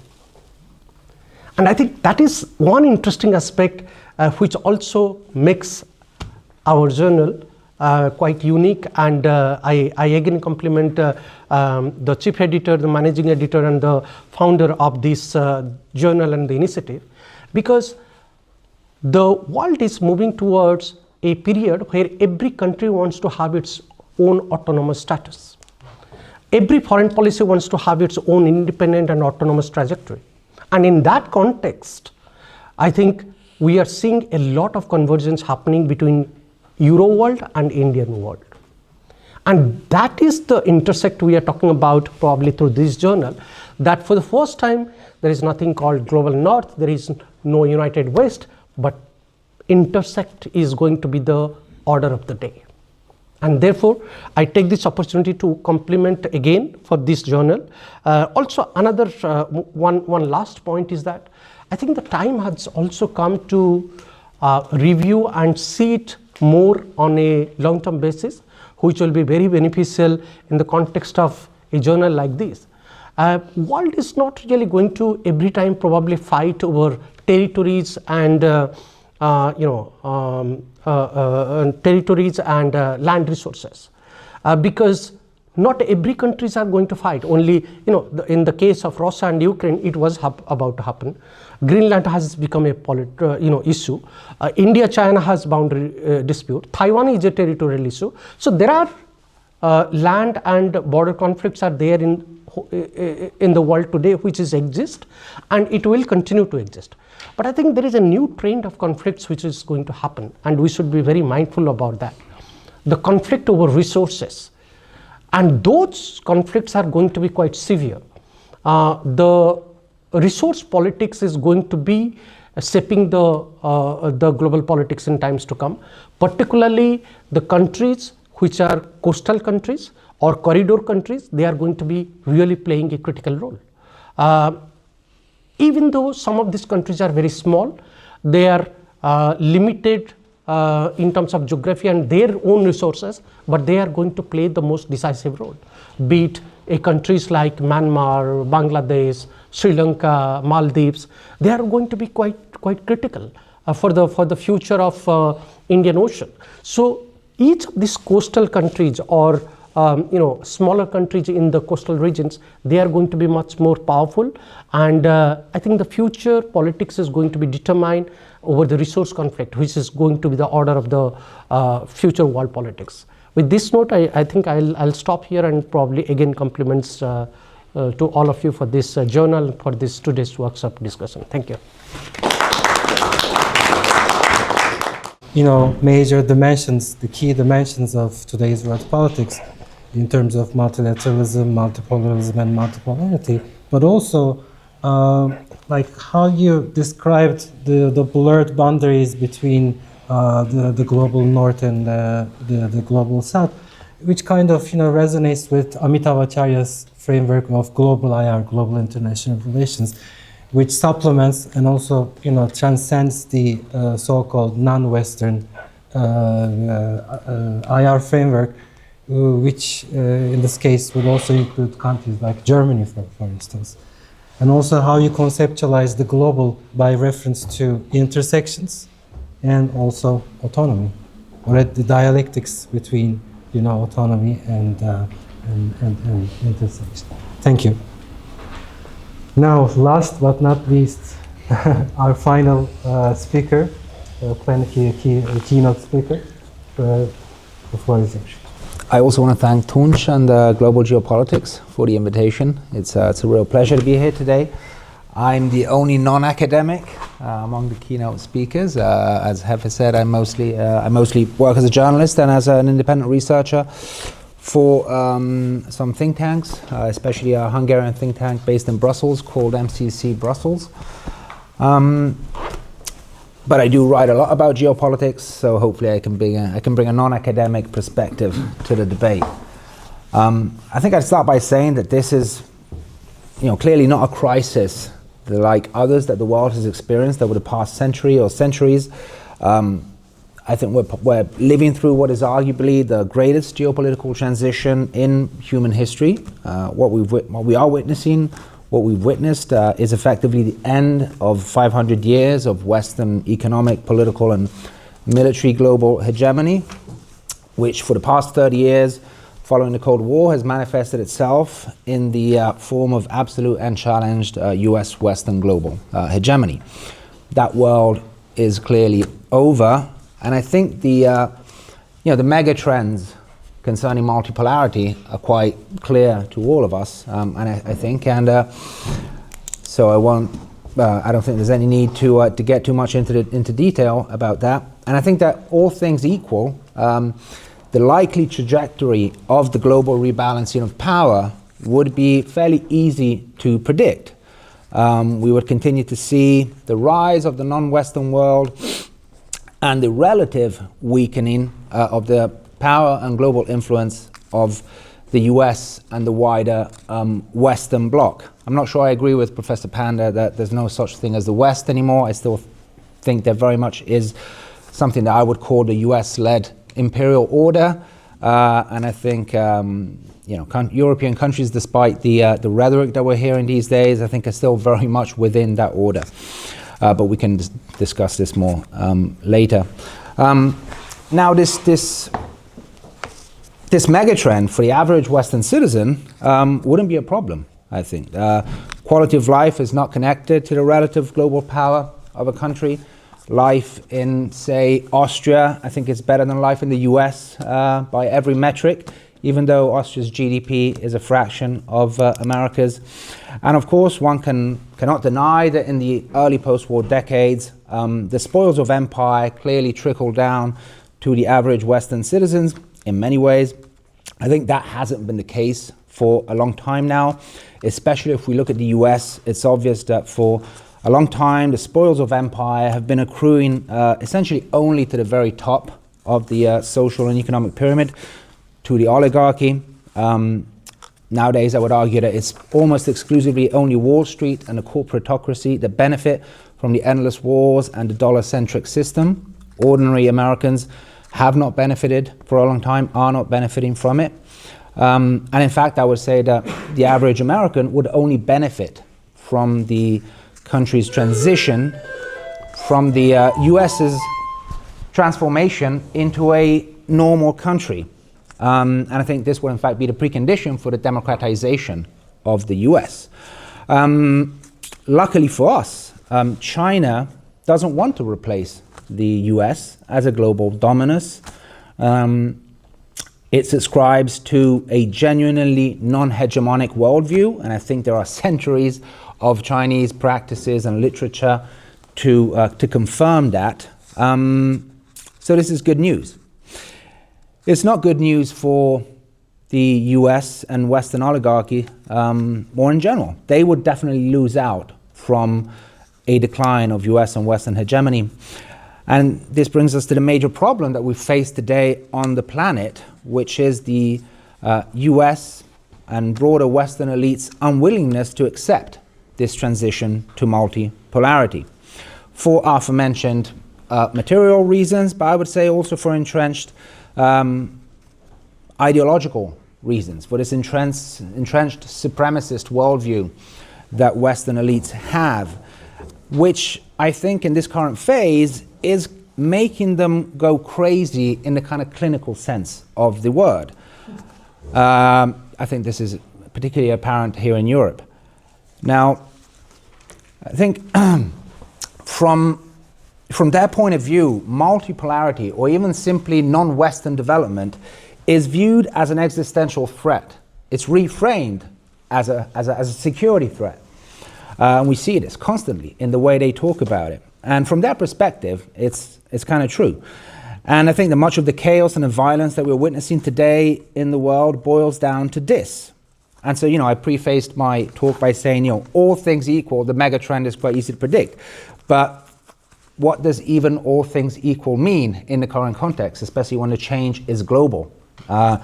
Speaker 4: And I think that is one interesting aspect which also makes our journal quite unique, and I again compliment the chief editor, the managing editor, and the founder of this journal and the initiative, because the world is moving towards a period where every country wants to have its own autonomous status. Every foreign policy wants to have its own independent and autonomous trajectory. And in that context, I think we are seeing a lot of convergence happening between Euro world and Indian world. And that is the intersect we are talking about probably through this journal, that for the first time, there is nothing called global north, there is no united west, but intersect is going to be the order of the day. And therefore, I take this opportunity to compliment again for this journal. Also, another one last point is that I think the time has also come to review and see it more on a long-term basis, which will be very beneficial in the context of a journal like this. World is not really going to every time probably fight over territories and territories and land resources, because not every countries are going to fight. Only, in the case of Russia and Ukraine, it was about to happen. Greenland has become a issue. India-China has boundary dispute. Taiwan is a territorial issue. So there are land and border conflicts are there in the world today, which exist, and it will continue to exist. But I think there is a new trend of conflicts which is going to happen, and we should be very mindful about that. The conflict over resources, and those conflicts are going to be quite severe. The resource politics is going to be shaping the global politics in times to come, particularly the countries which are coastal countries or corridor countries. They are going to be really playing a critical role. Even though some of these countries are very small, they are limited in terms of geography and their own resources, but they are going to play the most decisive role. Be it countries like Myanmar, Bangladesh, Sri Lanka, Maldives, they are going to be quite critical for the future of Indian Ocean. So each of these coastal countries or smaller countries in the coastal regions, they are going to be much more powerful, and I think the future politics is going to be determined over the resource conflict, which is going to be the order of the future world politics. With this note, I think I'll stop here and probably again compliments to all of you for this journal, for this today's workshop discussion. Thank you.
Speaker 1: Major dimensions, the key dimensions of today's world politics in terms of multilateralism, multipolarism, and multipolarity, but also like how you described the blurred boundaries between the global north and the global south, which kind of resonates with Amitav Acharya's framework of global IR, global international relations, which supplements and also transcends the so-called non-Western IR framework, which in this case would also include countries like Germany, for instance. And also how you conceptualize the global by reference to intersections and also autonomy, or the dialectics between autonomy and intersection. Thank you. Now, last but not least, our final speaker, keynote speaker. The floor is yours.
Speaker 5: I also want to thank Tunç and Global Geopolitics for the invitation. It's a real pleasure to be here today. I'm the only non-academic among the keynote speakers. As Hefe said, I mostly work as a journalist and as an independent researcher for some think tanks, especially a Hungarian think tank based in Brussels called MCC Brussels. But I do write a lot about geopolitics, so hopefully I can bring a non-academic perspective to the debate. I think I'd start by saying that this is, clearly not a crisis like others that the world has experienced over the past century or centuries. I think we're living through what is arguably the greatest geopolitical transition in human history. What we are witnessing, what we've witnessed is effectively the end of 500 years of Western economic, political, and military global hegemony, which for the past 30 years, following the Cold War, has manifested itself in the form of absolute and challenged US Western global hegemony. That world is clearly over, and I think the mega trends concerning multipolarity are quite clear to all of us, and I think, and so I don't think there's any need to get too much into detail about that. And I think that all things equal, the likely trajectory of the global rebalancing of power would be fairly easy to predict. We would continue to see the rise of the non-Western world and the relative weakening of the power and global influence of the US and the wider Western bloc. I'm not sure I agree with Professor Panda that there's no such thing as the West anymore. I still think there very much is something that I would call the US-led imperial order, and I think European countries, despite the rhetoric that we're hearing these days, I think are still very much within that order. But we can discuss this more later. Now, this megatrend for the average Western citizen wouldn't be a problem, I think. Quality of life is not connected to the relative global power of a country. Life in, say, Austria, I think it's better than life in the US by every metric, even though Austria's GDP is a fraction of America's. And of course, one cannot deny that in the early post-war decades, the spoils of empire clearly trickled down to the average Western citizens in many ways. I think that hasn't been the case for a long time now, especially if we look at the US. It's obvious that for a long time, the spoils of empire have been accruing essentially only to the very top of the social and economic pyramid, to the oligarchy. Nowadays, I would argue that it's almost exclusively only Wall Street and the corporatocracy that benefit from the endless wars and the dollar-centric system. Ordinary Americans have not benefited for a long time, are not benefiting from it. And in fact, I would say that the average American would only benefit from the country's transition from the US's transformation into a normal country. And I think this will in fact be the precondition for the democratization of the US. Luckily for us, China doesn't want to replace the US as a global dominus. It subscribes to a genuinely non-hegemonic worldview, and I think there are centuries of Chinese practices and literature to confirm that. So this is good news. It's not good news for the US and Western oligarchy more in general. They would definitely lose out from a decline of US and Western hegemony. And this brings us to the major problem that we face today on the planet, which is the US and broader Western elites' unwillingness to accept this transition to multipolarity. For aforementioned material reasons, but I would say also for entrenched ideological reasons, for this entrenched supremacist worldview that Western elites have, which I think in this current phase is making them go crazy in the kind of clinical sense of the word. I think this is particularly apparent here in Europe. Now, I think from their point of view, multipolarity or even simply non-Western development is viewed as an existential threat. It's reframed as a security threat. And we see this constantly in the way they talk about it. And from that perspective, it's kind of true. And I think that much of the chaos and the violence that we're witnessing today in the world boils down to this. And so, I prefaced my talk by saying, all things equal, the mega trend is quite easy to predict. But what does even all things equal mean in the current context, especially when the change is global? And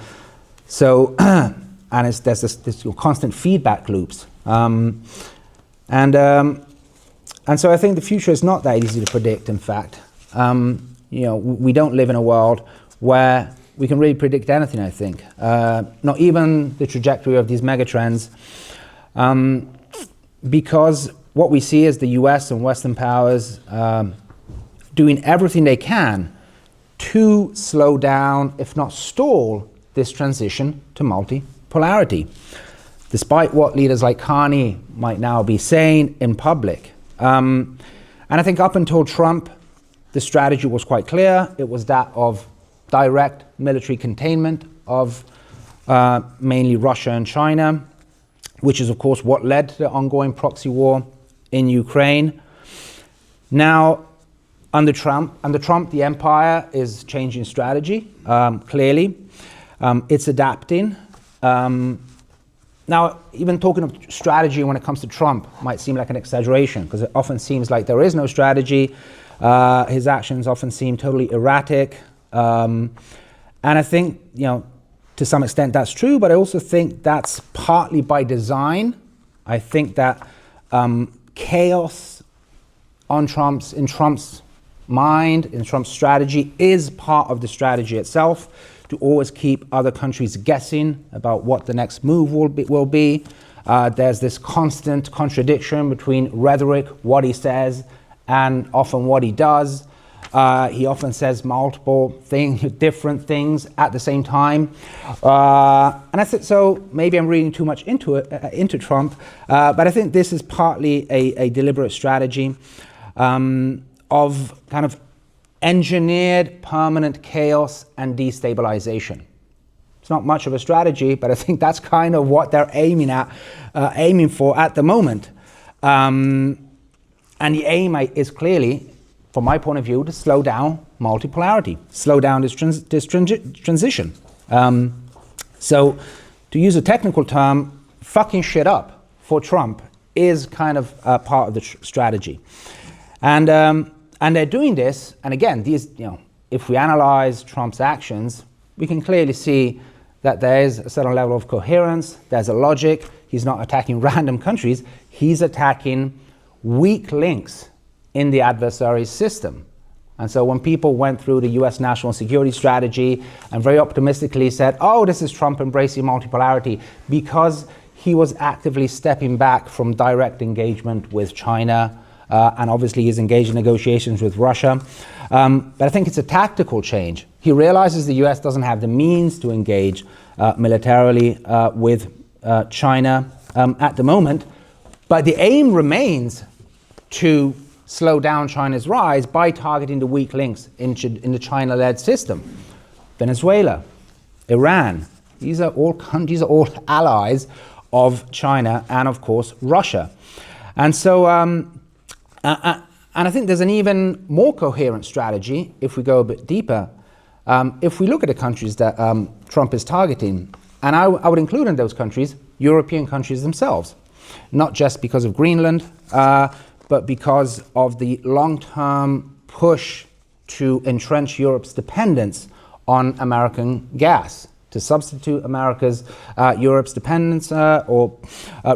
Speaker 5: there's this constant feedback loops. And so I think the future is not that easy to predict, in fact. We don't live in a world where we can really predict anything, I think. Not even the trajectory of these megatrends. Because what we see is the US and Western powers doing everything they can to slow down, if not stall, this transition to multipolarity, despite what leaders like Carney might now be saying in public. And I think up until Trump, the strategy was quite clear. It was that of direct military containment of mainly Russia and China, which is of course what led to the ongoing proxy war in Ukraine. Now, under Trump, the empire is changing strategy, clearly. It's adapting. Now, even talking of strategy when it comes to Trump might seem like an exaggeration, because it often seems like there is no strategy. His actions often seem totally erratic. And I think, to some extent that's true, but I also think that's partly by design. I think that chaos in Trump's mind, in Trump's strategy, is part of the strategy itself, to always keep other countries guessing about what the next move will be. There's this constant contradiction between rhetoric, what he says, and often what he does. He often says multiple different things at the same time. And I think so, maybe I'm reading too much into Trump, but I think this is partly a deliberate strategy of kind of engineered permanent chaos and destabilization. It's not much of a strategy, but I think that's kind of what they're aiming for at the moment. And the aim is clearly, from my point of view, to slow down multipolarity, slow down this transition. So, to use a technical term, fucking shit up for Trump is kind of part of the strategy. And they're doing this, and again, if we analyze Trump's actions, we can clearly see that there is a certain level of coherence, there's a logic. He's not attacking random countries, he's attacking weak links in the adversary's system. And so when people went through the US national security strategy and very optimistically said, oh, this is Trump embracing multipolarity, because he was actively stepping back from direct engagement with China, and obviously he's engaged in negotiations with Russia. But I think it's a tactical change. He realizes the US doesn't have the means to engage militarily with China at the moment, but the aim remains to slow down China's rise by targeting the weak links in the China-led system. Venezuela, Iran, these are all allies of China and of course Russia. And so and I think there's an even more coherent strategy if we go a bit deeper. If we look at the countries that Trump is targeting, and I would include in those countries European countries themselves, not just because of Greenland, but because of the long-term push to entrench Europe's dependence on American gas, to substitute Europe's dependence or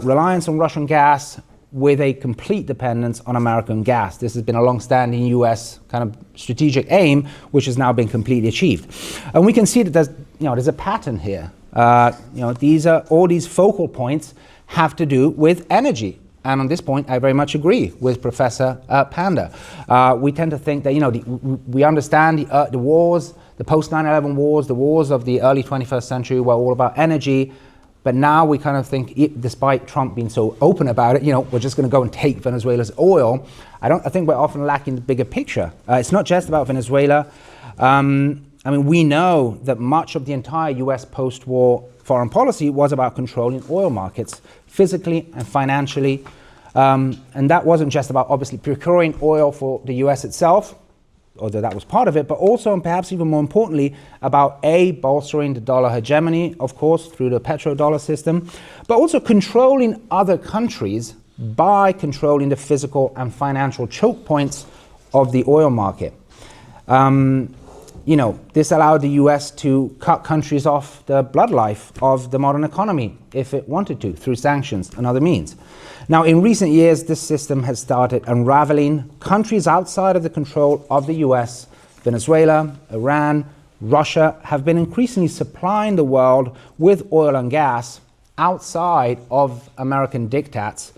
Speaker 5: reliance on Russian gas with a complete dependence on American gas. This has been a long-standing US kind of strategic aim, which has now been completely achieved. And we can see that there's a pattern here. All these focal points have to do with energy. And on this point, I very much agree with Professor Panda. We tend to think that, we understand the wars, the post-9/11 wars, the wars of the early 21st century were all about energy. But now we kind of think, despite Trump being so open about it, we're just going to go and take Venezuela's oil. I think we're often lacking the bigger picture. It's not just about Venezuela. We know that much of the entire US post-war foreign policy was about controlling oil markets, physically and financially. And that wasn't just about obviously procuring oil for the US itself, although that was part of it, but also, and perhaps even more importantly, about bolstering the dollar hegemony, of course, through the petrodollar system, but also controlling other countries by controlling the physical and financial choke points of the oil market. This allowed the US to cut countries off the blood life of the modern economy if it wanted to, through sanctions and other means. Now, in recent years, this system has started unraveling. Countries outside of the control of the US, Venezuela, Iran, Russia, have been increasingly supplying the world with oil and gas outside of American diktats.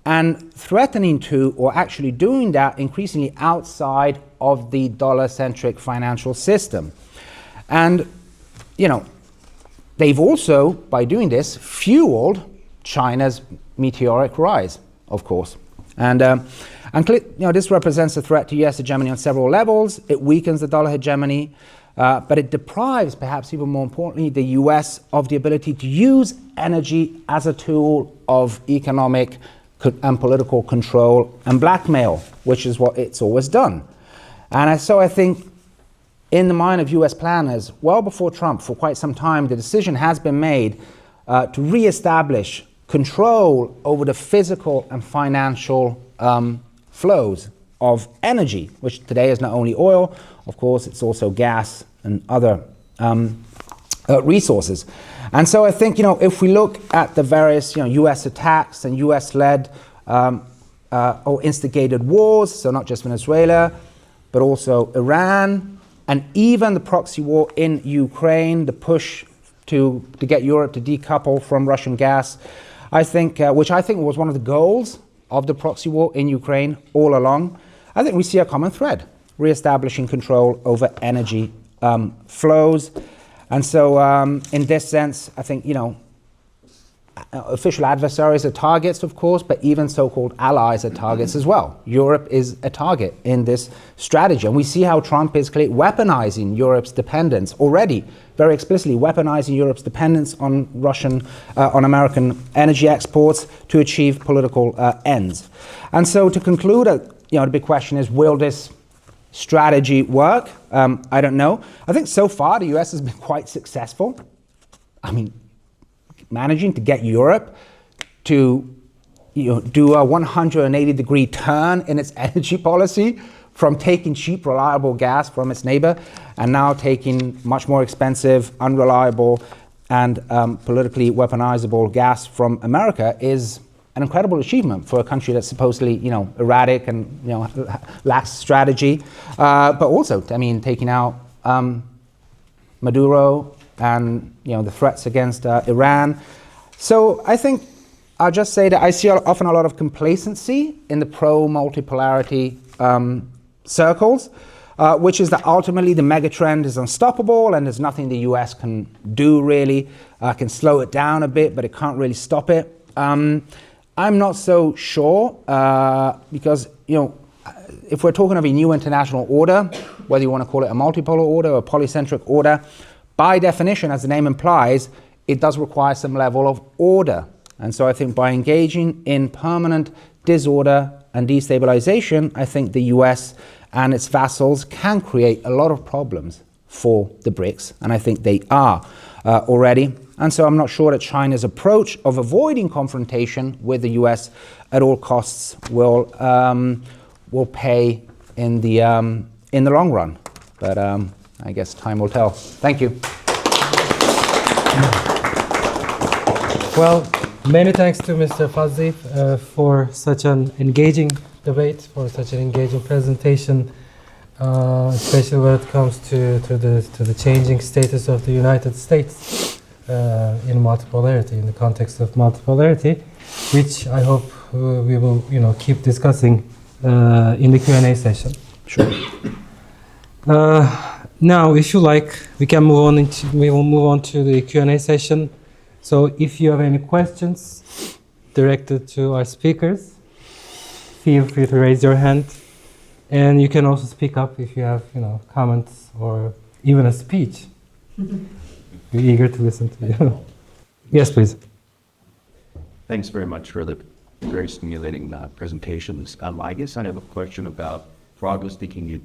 Speaker 5: and threatening to, or actually doing that increasingly outside of the dollar-centric financial system. And, you know, they've also, by doing this, fueled China's meteoric rise, of course. And this represents a threat to US hegemony on several levels. It weakens the dollar hegemony, but it deprives, perhaps even more importantly, the US of the ability to use energy as a tool of economic and political control and blackmail, which is what it's always done. And so I think in the mind of US planners, well before Trump, for quite some time, the decision has been made to re-establish control over the physical and financial flows of energy, which today is not only oil, of course, it's also gas and other resources. And so I think, you know, if we look at the various, you know, US attacks and US-led or instigated wars, so not just Venezuela, but also Iran, and even the proxy war in Ukraine, the push to get Europe to decouple from Russian gas, I think, which I think was one of the goals of the proxy war in Ukraine all along, I think we see a common thread, re-establishing control over energy flows. And so in this sense, I think, you know, official adversaries are targets, of course, but even so-called allies are targets as well. Europe is a target in this strategy. And we see how Trump is clearly weaponizing Europe's dependence already, very explicitly weaponizing Europe's dependence on on American energy exports to achieve political ends. And so to conclude, you know, the big question is, will this strategy work? I don't know. I think so far the US has been quite successful. I mean, managing to get Europe to, you know, do a 180-degree turn in its energy policy from taking cheap, reliable gas from its neighbor and now taking much more expensive, unreliable, and politically weaponizable gas from America is an incredible achievement for a country that's supposedly, you know, erratic and, you know, lacks strategy. But also, I mean, taking out Maduro and, you know, the threats against Iran. So I think I'll just say that I see often a lot of complacency in the pro-multipolarity circles, which is that ultimately the megatrend is unstoppable and there's nothing the US can do really, can slow it down a bit, but it can't really stop it. I'm not so sure because, you know, if we're talking of a new international order, whether you want to call it a multipolar order or a polycentric order, by definition, as the name implies, it does require some level of order. And so I think by engaging in permanent disorder and destabilization, I think the US and its vassals can create a lot of problems for the BRICS, and I think they are already. And so I'm not sure that China's approach of avoiding confrontation with the US at all costs will pay in the long run. But I guess time will tell. Thank you.
Speaker 1: Well, many thanks to Mr. Fazi for such an engaging debate, for such an engaging presentation, especially when it comes to the changing status of the United States in multipolarity, in the context of multipolarity, which I hope we will, you know, keep discussing in the Q&A session.
Speaker 5: Sure.
Speaker 1: Now, if you like, we will move on to the Q&A session. So if you have any questions directed to our speakers, feel free to raise your hand. And you can also speak up if you have, you know, comments or even a speech. We're eager to listen to you. Yes, please.
Speaker 6: Thanks very much for the very stimulating presentations. I guess I have a question about, I was thinking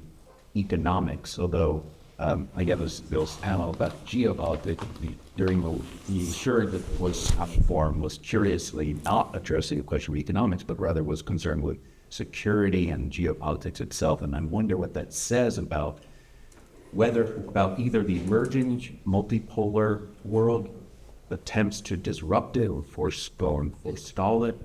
Speaker 6: economics, although I guess Bill's panel about geopolitics during the sure that was forum was curiously not addressing the question of economics, but rather was concerned with security and geopolitics itself. And I wonder what that says about either the emerging multipolar world attempts to disrupt it or forestall it.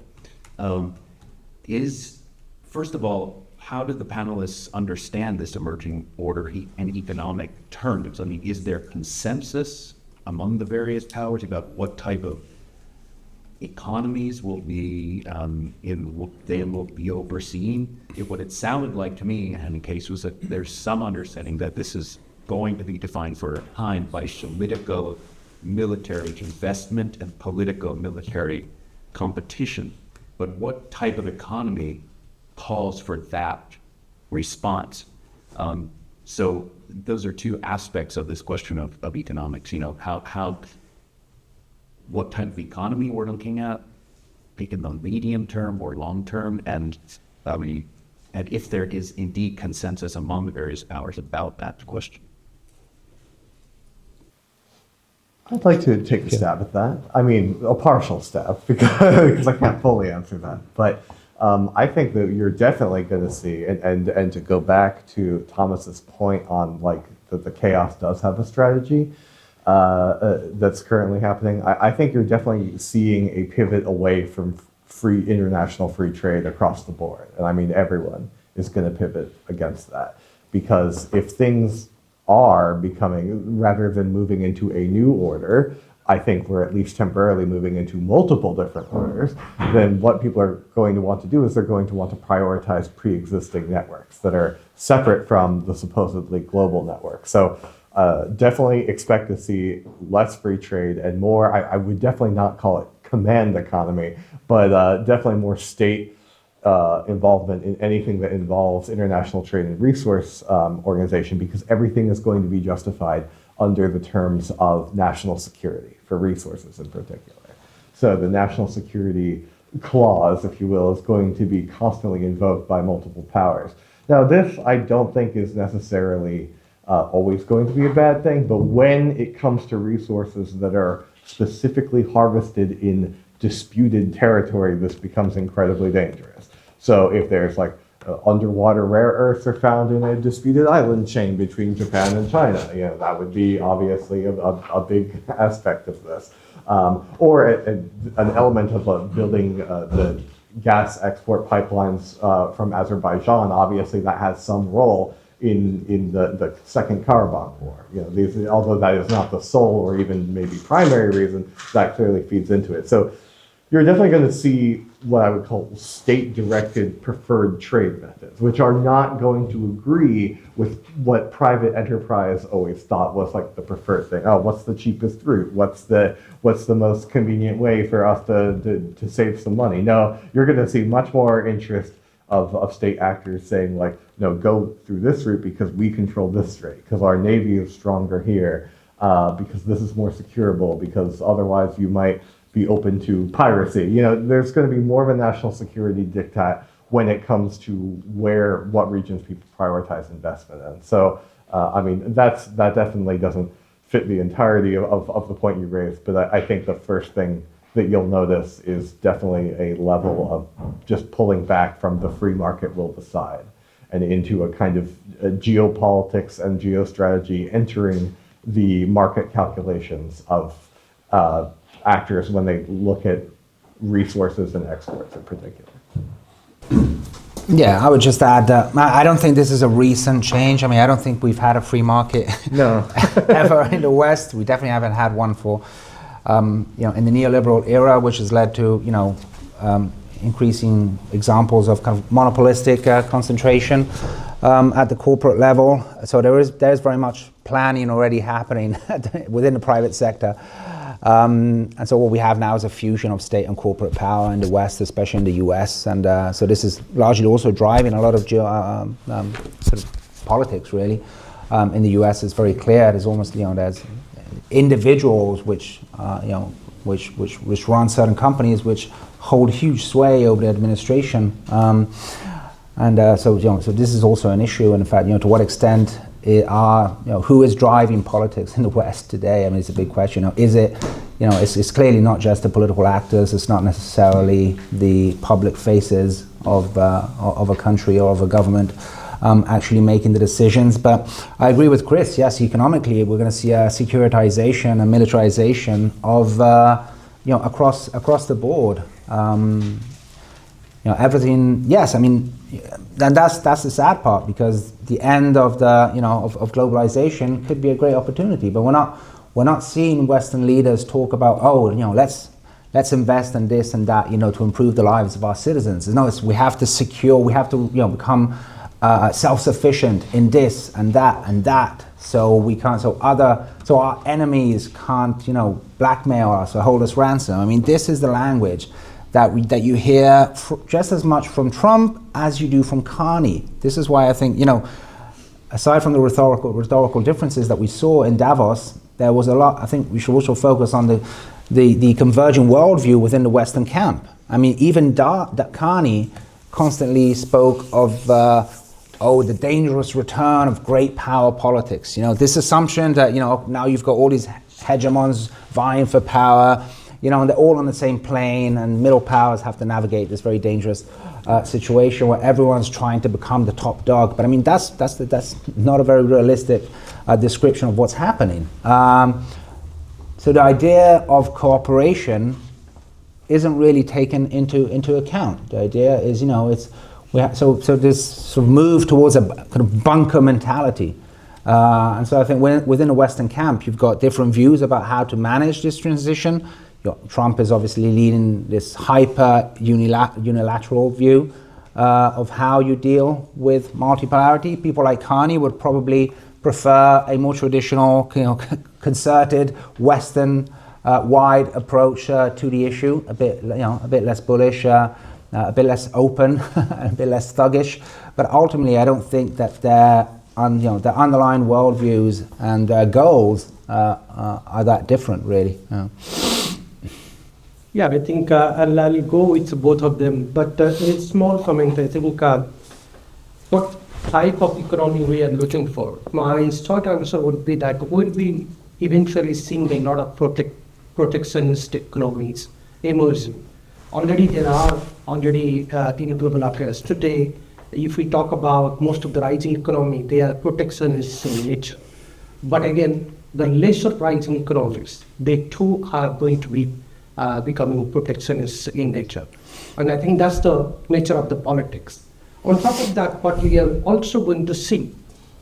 Speaker 6: First of all, how do the panelists understand this emerging order and economic terms? I mean, is there consensus among the various powers about what type of economies will be they will be overseen. What it sounded like to me, and in case was that there's some understanding that this is going to be defined for a time by political military investment and political military competition. But what type of economy calls for that response? So those are two aspects of this question of economics. What type of economy we're looking at, in the medium term or long term, and if there is indeed consensus among the various powers about that question.
Speaker 2: I'd like to take a stab at that. I mean, a partial stab, because I can't fully answer that. But I think that you're definitely going to see, and to go back to Thomas's point on that the chaos does have a strategy that's currently happening. I think you're definitely seeing a pivot away from international free trade across the board. And I mean, everyone is going to pivot against that, because if things are becoming, rather than moving into a new order, I think we're at least temporarily moving into multiple different orders, then what people are going to want to do is they're going to want to prioritize pre-existing networks that are separate from the supposedly global network. So definitely expect to see less free trade and more, I would definitely not call it command economy, but definitely more state involvement in anything that involves international trade and resource organization, because everything is going to be justified under the terms of national security, for resources in particular. So the national security clause, if you will, is going to be constantly invoked by multiple powers. Now, this I don't think is necessarily always going to be a bad thing, but when it comes to resources that are specifically harvested in disputed territory, this becomes incredibly dangerous. So if there's underwater rare earths are found in a disputed island chain between Japan and China, that would be obviously a big aspect of this. Or an element of building the gas export pipelines from Azerbaijan, obviously that has some role in the Second Karabakh War. Although that is not the sole or even maybe primary reason, that clearly feeds into it. So you're definitely going to see what I would call state-directed preferred trade methods, which are not going to agree with what private enterprise always thought was the preferred thing. Oh, what's the cheapest route? What's the most convenient way for us to save some money? No, you're going to see much more interest of state actors saying no, go through this route because we control this strait, because our navy is stronger here, because this is more securable, because otherwise you might be open to piracy. There's going to be more of a national security diktat when it comes to what regions people prioritize investment in. So, that definitely doesn't fit the entirety of the point you raised, but I think the first thing that you'll notice is definitely a level of just pulling back from the free market will decide and into a kind of geopolitics and geostrategy entering the market calculations of actors when they look at resources and exports in particular.
Speaker 5: Yeah, I would just add that I don't think this is a recent change. I don't think we've had a free market ever in the West. We definitely haven't had one for, in the neoliberal era, which has led to, increasing examples of kind of monopolistic concentration at the corporate level. So there's very much planning already happening within the private sector. And so what we have now is a fusion of state and corporate power in the West, especially in the US. And so this is largely also driving a lot of sort of politics, really. In the US, it's very clear. There's almost, there's individuals which run certain companies which hold huge sway over the administration. So this is also an issue. And in fact, to what extent who is driving politics in the West today? It's a big question. Is it, it's clearly not just the political actors. It's not necessarily the public faces of a country or of a government actually making the decisions. But I agree with Chris. Yes, economically, we're going to see a securitization and militarization of across the board. Everything. Yes, and that's the sad part, because the end of the of globalization could be a great opportunity, but we're not seeing Western leaders talk about let's let's invest in this and that, to improve the lives of our citizens. No, we have to secure, we have to, become self-sufficient in this and that and that. So we can't, so our enemies can't, blackmail us or hold us ransom. I mean, this is the language that you hear just as much from Trump as you do from Carney. This is why I think, aside from the rhetorical differences that we saw in Davos, there was a lot. I think we should also focus on the converging worldview within the Western camp. I mean, even Carney constantly spoke of the dangerous return of great power politics. This assumption that, now you've got all these hegemons vying for power, and they're all on the same plane, and middle powers have to navigate this very dangerous situation where everyone's trying to become the top dog. But I mean, that's not a very realistic description of what's happening. So the idea of cooperation isn't really taken into account. The idea is, so this sort of move towards a kind of bunker mentality. And so I think within the Western camp, you've got different views about how to manage this transition. Trump is obviously leading this hyper unilateral view of how you deal with multipolarity. People like Carney would probably prefer a more traditional, concerted, Western wide approach to the issue, a bit less bullish, a bit less open, a bit less thuggish. But ultimately, I don't think that their underlying worldviews and their goals are that different, really.
Speaker 4: Yeah, I think I'll go with both of them, but a small comment. I think what type of economy we are looking for. My short answer would be that we'll be eventually seeing a lot of protectionist economies emerging. Already there are in global affairs today. If we talk about most of the rising economy, they are protectionist in nature. But again, the lesser rising economies, they too are going to be becoming protectionist in nature. And I think that's the nature of the politics. On top of that, what we are also going to see,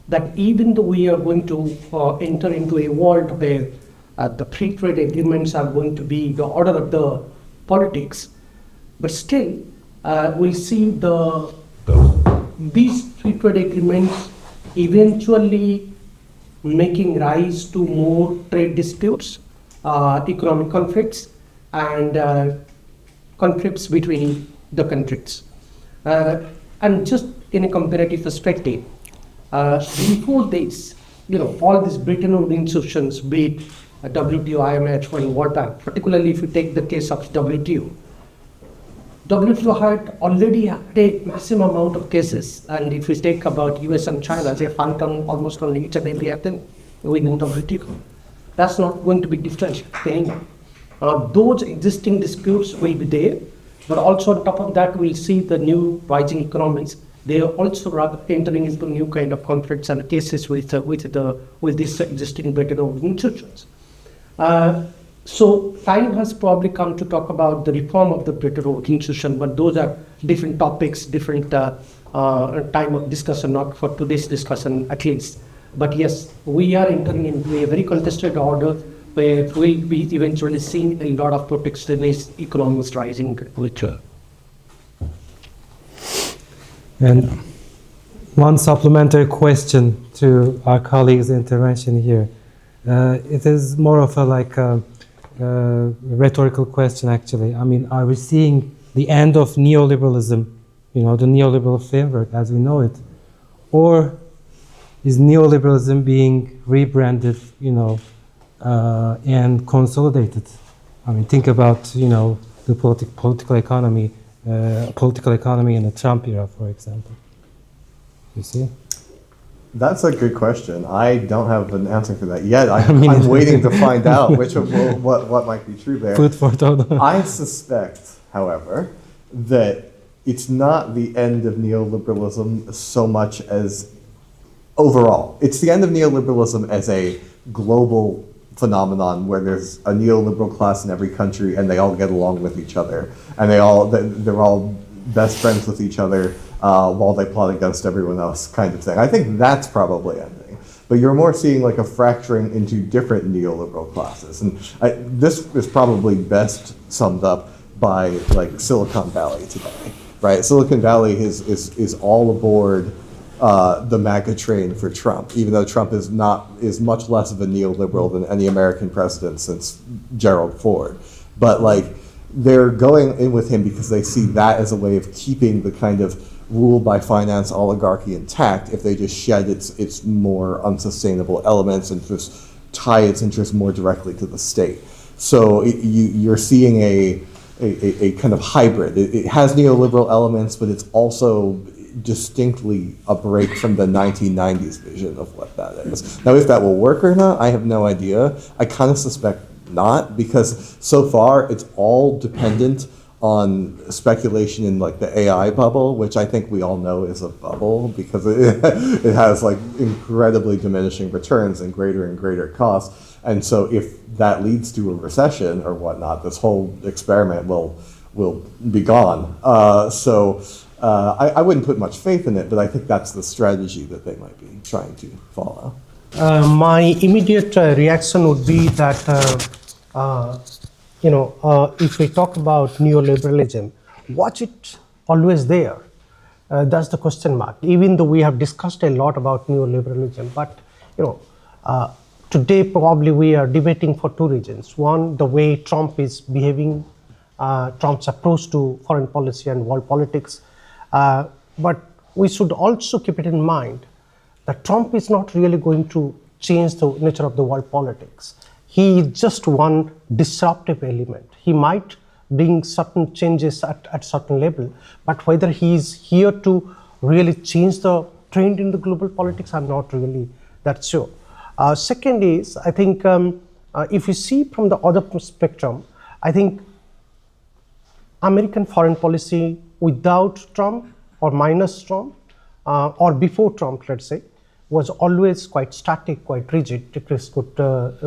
Speaker 4: that even though we are going to enter into a world where the free trade agreements are going to be the order of the politics, but still we see these free trade agreements eventually making rise to more trade disputes, economic conflicts, and conflicts between the countries. And just in a comparative perspective, before this, all these Bretton Woods institutions, be it WTO, IMF, and whatnot, particularly if you take the case of WTO had already had a maximum amount of cases, and if we take about US and China, they fight on almost on each and every item within WTO. That's not going to be different anymore. Those existing disputes will be there, but also on top of that, we'll see the new rising economies. They are also entering into new kind of conflicts and cases with these existing Bretton Woods institutions. So time has probably come to talk about the reform of the Bretton Woods institution, but those are different topics, different time of discussion, not for today's discussion at least. But yes, we are entering into a very contested order where we'll be eventually seeing a lot of protectionist economies rising with her.
Speaker 1: And one supplementary question to our colleague's intervention here. It is more of a rhetorical question, actually. I mean, are we seeing the end of neoliberalism, the neoliberal framework as we know it? Or is neoliberalism being rebranded, and consolidated? I mean, think about, the political economy in the Trump era, for example. You see?
Speaker 2: That's a good question. I don't have an answer for that yet. I'm waiting to find out what might be true there.
Speaker 1: Food for thought.
Speaker 2: I suspect, however, that it's not the end of neoliberalism so much as overall. It's the end of neoliberalism as a global phenomenon where there's a neoliberal class in every country and they all get along with each other and they're all best friends with each other while they plot against everyone else, kind of thing. I think that's probably ending. but you're more seeing like a fracturing into different neoliberal classes. And this is probably best summed up by like Silicon Valley today, right? Silicon Valley is all aboard the MAGA train for Trump, even though Trump is much less of a neoliberal than any American president since Gerald Ford. But like, they're going in with him because they see that as a way of keeping the kind of rule by finance oligarchy intact if they just shed its more unsustainable elements and just tie its interests more directly to the state. So you're seeing a kind of hybrid. It has neoliberal elements, but it's also distinctly a break from the 1990s vision of what that is. Now, if that will work or not, I have no idea. I kind of suspect not, because so far it's all dependent on speculation in like the AI bubble, which I think we all know is a bubble because it has like incredibly diminishing returns and greater costs. And so if that leads to a recession or whatnot, this whole experiment will be gone. I wouldn't put much faith in it, but I think that's the strategy that they might be trying to follow.
Speaker 4: My immediate reaction would be that, if we talk about neoliberalism, was it always there? That's the question mark. Even though we have discussed a lot about neoliberalism, but today probably we are debating for two reasons. One, the way Trump is behaving, Trump's approach to foreign policy and world politics. But we should also keep it in mind that Trump is not really going to change the nature of the world politics. He is just one disruptive element. He might bring certain changes at certain level, but whether he is here to really change the trend in the global politics, I'm not really that sure. Second is, I think if you see from the other spectrum, I think American foreign policy without Trump or minus Trump or before Trump, let's say, was always quite static, quite rigid. Chris could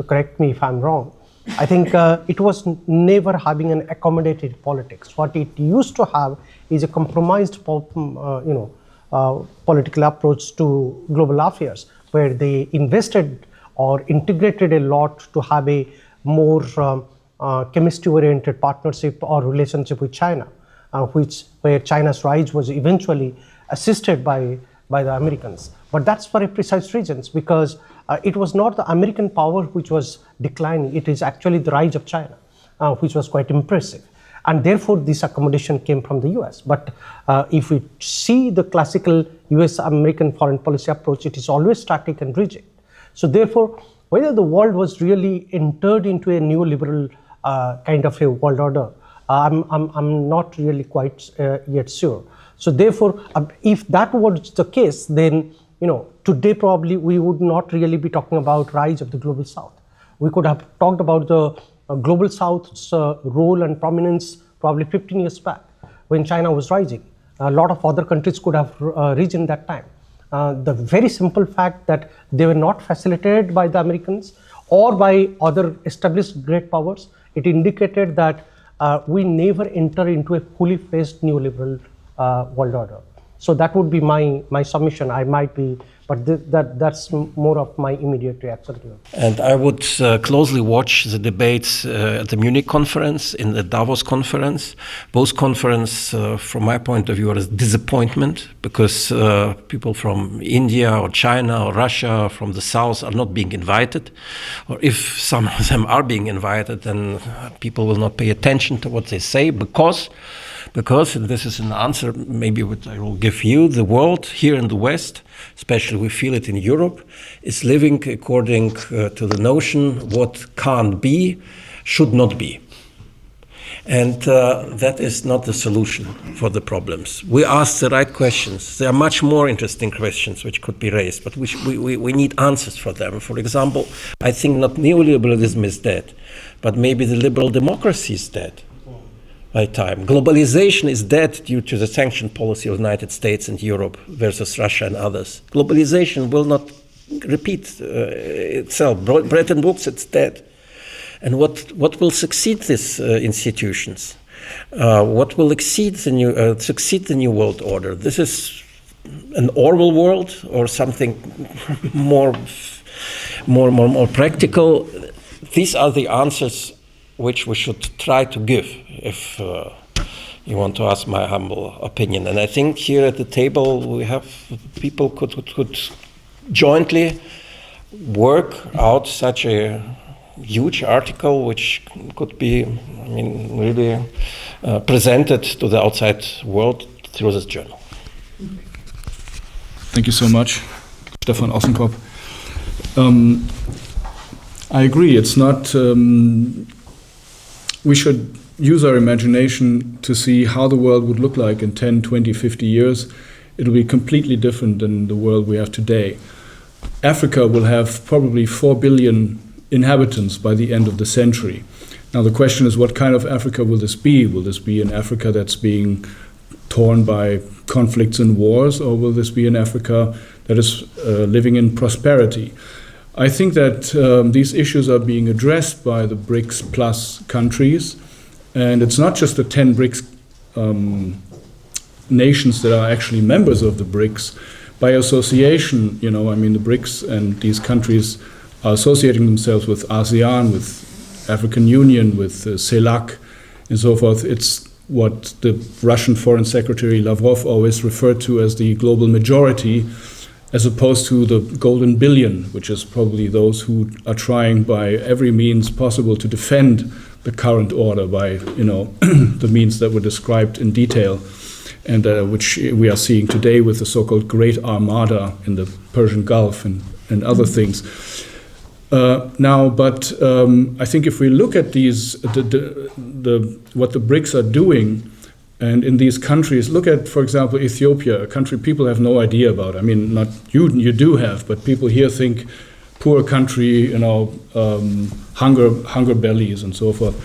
Speaker 4: correct me if I'm wrong. I think it was never having an accommodated politics. What it used to have is a compromised political approach to global affairs, where they invested or integrated a lot to have a more chemistry-oriented partnership or relationship with China, where China's rise was eventually assisted by the Americans. But that's for a precise reasons, because it was not the American power which was declining, it is actually the rise of China, which was quite impressive. And therefore, this accommodation came from the US. But if we see the classical US-American foreign policy approach, it is always static and rigid. So therefore, whether the world was really entered into a neoliberal kind of a world order, I'm not really quite yet sure. So therefore, if that was the case, then today probably we would not really be talking about rise of the global South. We could have talked about the global South's role and prominence probably 15 years back when China was rising. A lot of other countries could have risen that time. The very simple fact that they were not facilitated by the Americans or by other established great powers, it indicated that we never enter into a fully fledged neoliberal world order. So that would be my submission. I might be, but that's more of my immediate reaction to it.
Speaker 3: And I would closely watch the debates at the Munich conference, in the Davos conference. Both conferences, from my point of view, are a disappointment, because people from India or China or Russia from the South are not being invited. Or if some of them are being invited, then people will not pay attention to what they say, because, and this is an answer maybe what I will give you, the world here in the West, especially we feel it in Europe, is living according to the notion what can't be should not be. And that is not the solution for the problems. We ask the right questions. There are much more interesting questions which could be raised, but we need answers for them. For example, I think not neoliberalism is dead, but maybe the liberal democracy is dead. By time. Globalization is dead due to the sanction policy of the United States and Europe versus Russia and others. Globalization will not repeat itself. Bretton Woods, it's dead. And what will succeed these institutions? What will succeed the new world order? This is an Orwell world or something more more practical. These are the answers which we should try to give, if you want to ask my humble opinion. And I think here at the table we have people could jointly work out such a huge article which could be, I mean, really presented to the outside world through this journal.
Speaker 7: Thank you so much, Stefan Ossenkop. I agree, it's not, we should use our imagination to see how the world would look like in 10, 20, 50 years. It'll be completely different than the world we have today. Africa will have probably 4 billion inhabitants by the end of the century. Now the question is, what kind of Africa will this be? Will this be an Africa that's being torn by conflicts and wars, or will this be an Africa that is living in prosperity? I think that these issues are being addressed by the BRICS plus countries, and it's not just the 10 BRICS nations that are actually members of the BRICS. By association, you know, I mean, the BRICS and these countries are associating themselves with ASEAN, with African Union, with CELAC, and so forth. It's what the Russian Foreign Secretary Lavrov always referred to as the global majority, as opposed to the golden billion, which is probably those who are trying by every means possible to defend the current order by, you know, the means that were described in detail, and which we are seeing today with the so-called Great Armada in the Persian Gulf and other things. I think if we look at these, what the BRICS are doing, and in these countries, look at, for example, Ethiopia, a country people have no idea about. I mean, not you do have, but people here think poor country, you know, hunger bellies and so forth.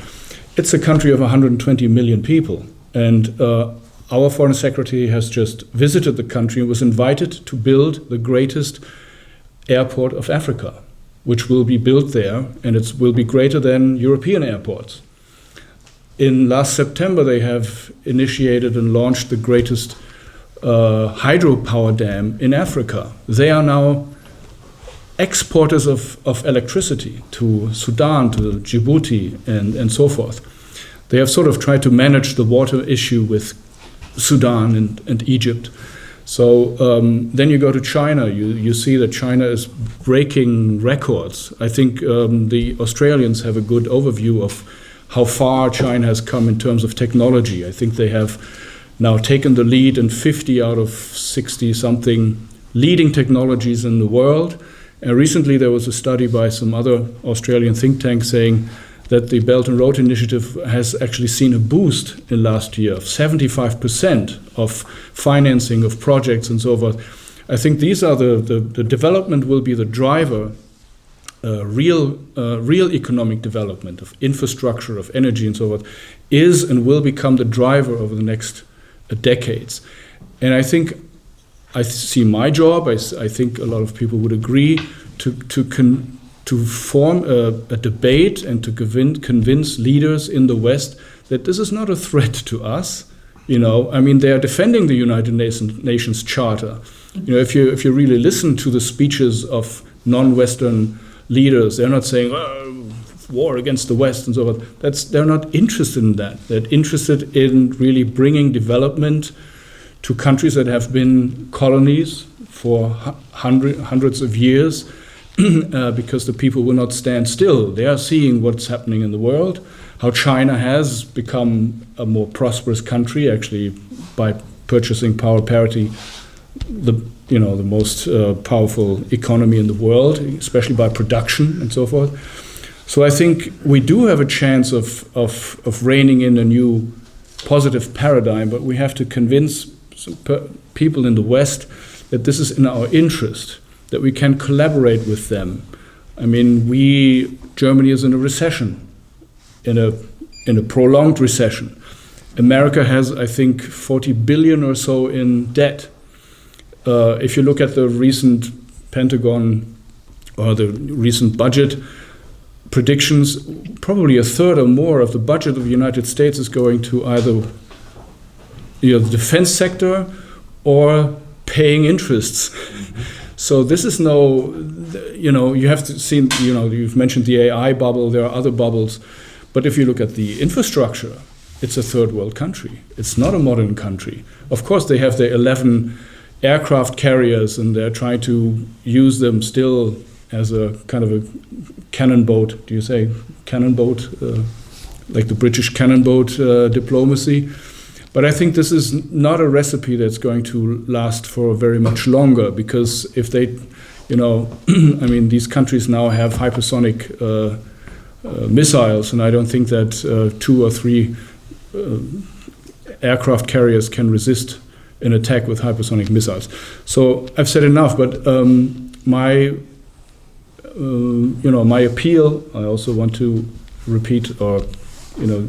Speaker 7: It's a country of 120 million people, and our foreign secretary has just visited the country and was invited to build the greatest airport of Africa, which will be built there, and it will be greater than European airports. In last September, they have initiated and launched the greatest hydropower dam in Africa. They are now exporters of electricity to Sudan, to Djibouti, and so forth. They have sort of tried to manage the water issue with Sudan and Egypt. So then you go to China, you see that China is breaking records. I think the Australians have a good overview of how far China has come in terms of technology. I think they have now taken the lead in 50 out of 60-something leading technologies in the world. And recently there was a study by some other Australian think tank saying that the Belt and Road Initiative has actually seen a boost in last year of 75% of financing of projects and so forth. I think these are the development will be the driver, real economic development of infrastructure, of energy and so forth, is and will become the driver over the next decades. And I think I see my job, I think a lot of people would agree, to form a debate and to convince leaders in the West that this is not a threat to us. You know, I mean, they are defending the United Nations Charter. You know, if you really listen to the speeches of non-Western leaders, they're not saying, oh, war against the West and so forth. They're not interested in that. They're interested in really bringing development to countries that have been colonies for hundreds of years, because the people will not stand still. They are seeing what's happening in the world, how China has become a more prosperous country, actually by purchasing power parity, the most powerful economy in the world, especially by production and so forth. So I think we do have a chance of reining in a new positive paradigm, but we have to convince people in the West that this is in our interest, that we can collaborate with them. I mean, Germany is in a recession, in a prolonged recession. America has, I think, 40 billion or so in debt. If you look at the recent Pentagon or the recent budget predictions, probably a third or more of the budget of the United States is going to either the defense sector or paying interests. So this is no, you have to see, you've mentioned the AI bubble, there are other bubbles, but if you look at the infrastructure, it's a third world country. It's not a modern country. Of course, they have their 11 aircraft carriers, and they're trying to use them still as a kind of a cannon boat. Do you say cannon boat? Like the British cannon boat diplomacy. But I think this is not a recipe that's going to last for very much longer, because if they, I mean, these countries now have hypersonic missiles, and I don't think that 2 or 3 aircraft carriers can resist an attack with hypersonic missiles. So I've said enough, but my appeal, I also want to repeat, or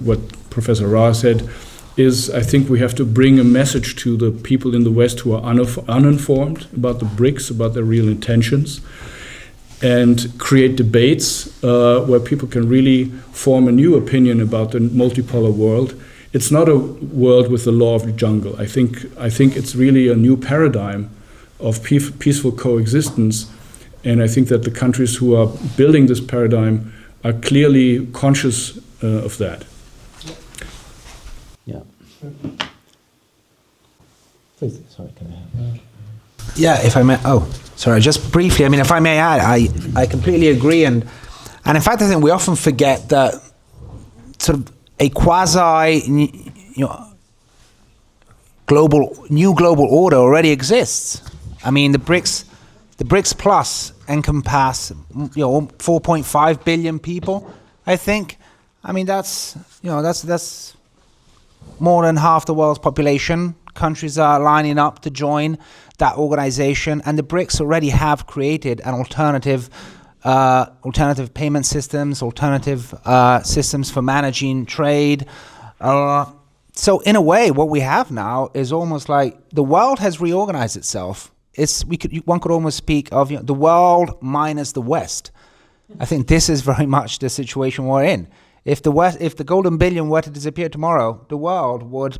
Speaker 7: what Professor Rahr said, is I think we have to bring a message to the people in the West who are uninformed about the BRICS, about their real intentions, and create debates where people can really form a new opinion about the multipolar world. It's not a world with the law of the jungle. I think it's really a new paradigm of peaceful coexistence, and I think that the countries who are building this paradigm are clearly conscious of that.
Speaker 5: Yeah.
Speaker 1: Please.
Speaker 5: Sorry, can I have? Yeah, if I may. Oh, sorry. Just briefly. I mean, if I may add, I completely agree, and in fact, I think we often forget that sort of a quasi, new global order already exists. I mean, the BRICS Plus encompass 4.5 billion people, I think. I mean, that's more than half the world's population. Countries are lining up to join that organization, and the BRICS already have created an alternative payment systems, alternative systems for managing trade. So in a way, what we have now is almost like the world has reorganized itself. One could almost speak of the world minus the West. I think this is very much the situation we're in. If the golden billion were to disappear tomorrow, the world would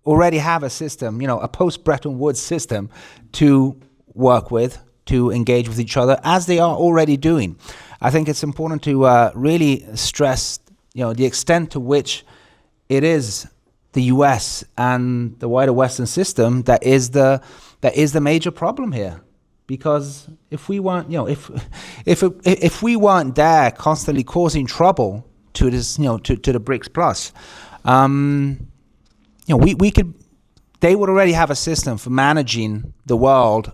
Speaker 5: already have a system, a post-Bretton Woods system to work with, to engage with each other, as they are already doing. I think it's important to really stress, the extent to which it is the U.S. and the wider Western system that is the major problem here. Because if we weren't, if we weren't there constantly causing trouble to this, to the BRICS Plus, they would already have a system for managing the world,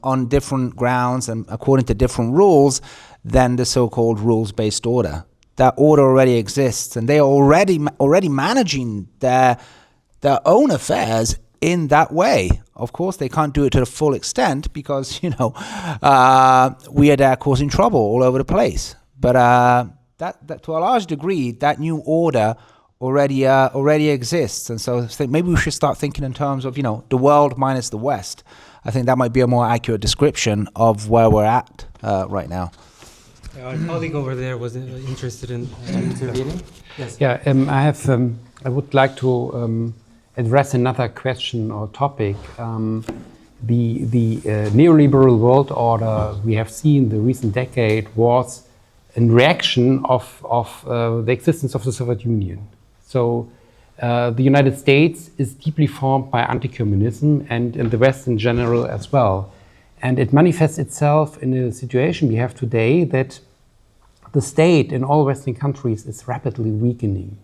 Speaker 5: on different grounds and according to different rules than the so-called rules-based order. That order already exists, and they are already managing their own affairs in that way. Of course, they can't do it to the full extent because we are there causing trouble all over the place. But that to a large degree, that new order already exists, and so I think maybe we should start thinking in terms of the world minus the West. I think that might be a more accurate description of where we're at right now.
Speaker 1: Our colleague over there was interested in intervening. Yes.
Speaker 8: Yeah, I would like to address another question or topic. The neoliberal world order we have seen the recent decade was a reaction of the existence of the Soviet Union. So the United States is deeply formed by anti-communism, and in the West in general as well. And it manifests itself in a situation we have today that the state in all Western countries is rapidly weakening.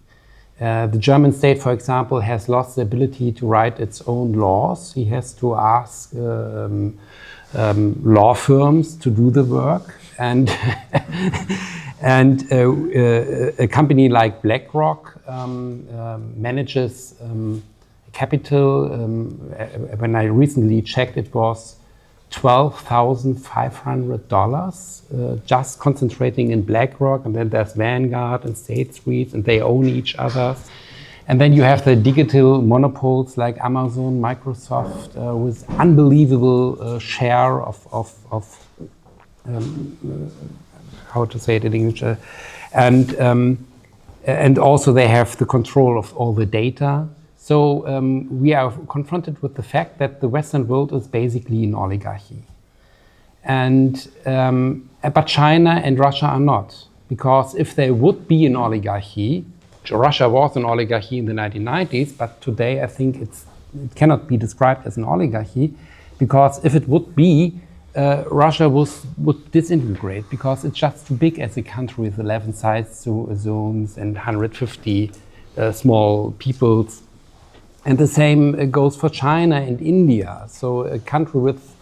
Speaker 8: The German state, for example, has lost the ability to write its own laws. He has to ask law firms to do the work. And a company like BlackRock manages capital. When I recently checked, it was $12,500 just concentrating in BlackRock, and then there's Vanguard and State Street, and they own each other. And then you have the digital monopoles like Amazon, Microsoft, with unbelievable share of how to say it in English, and also they have the control of all the data. So we are confronted with the fact that the Western world is basically an oligarchy. But China and Russia are not, because if they would be an oligarchy, Russia was an oligarchy in the 1990s, but today I think it cannot be described as an oligarchy, because if it would be, Russia would disintegrate, because it's just too big as a country with 11 side zones and 150 small peoples. And the same goes for China and India. So a country with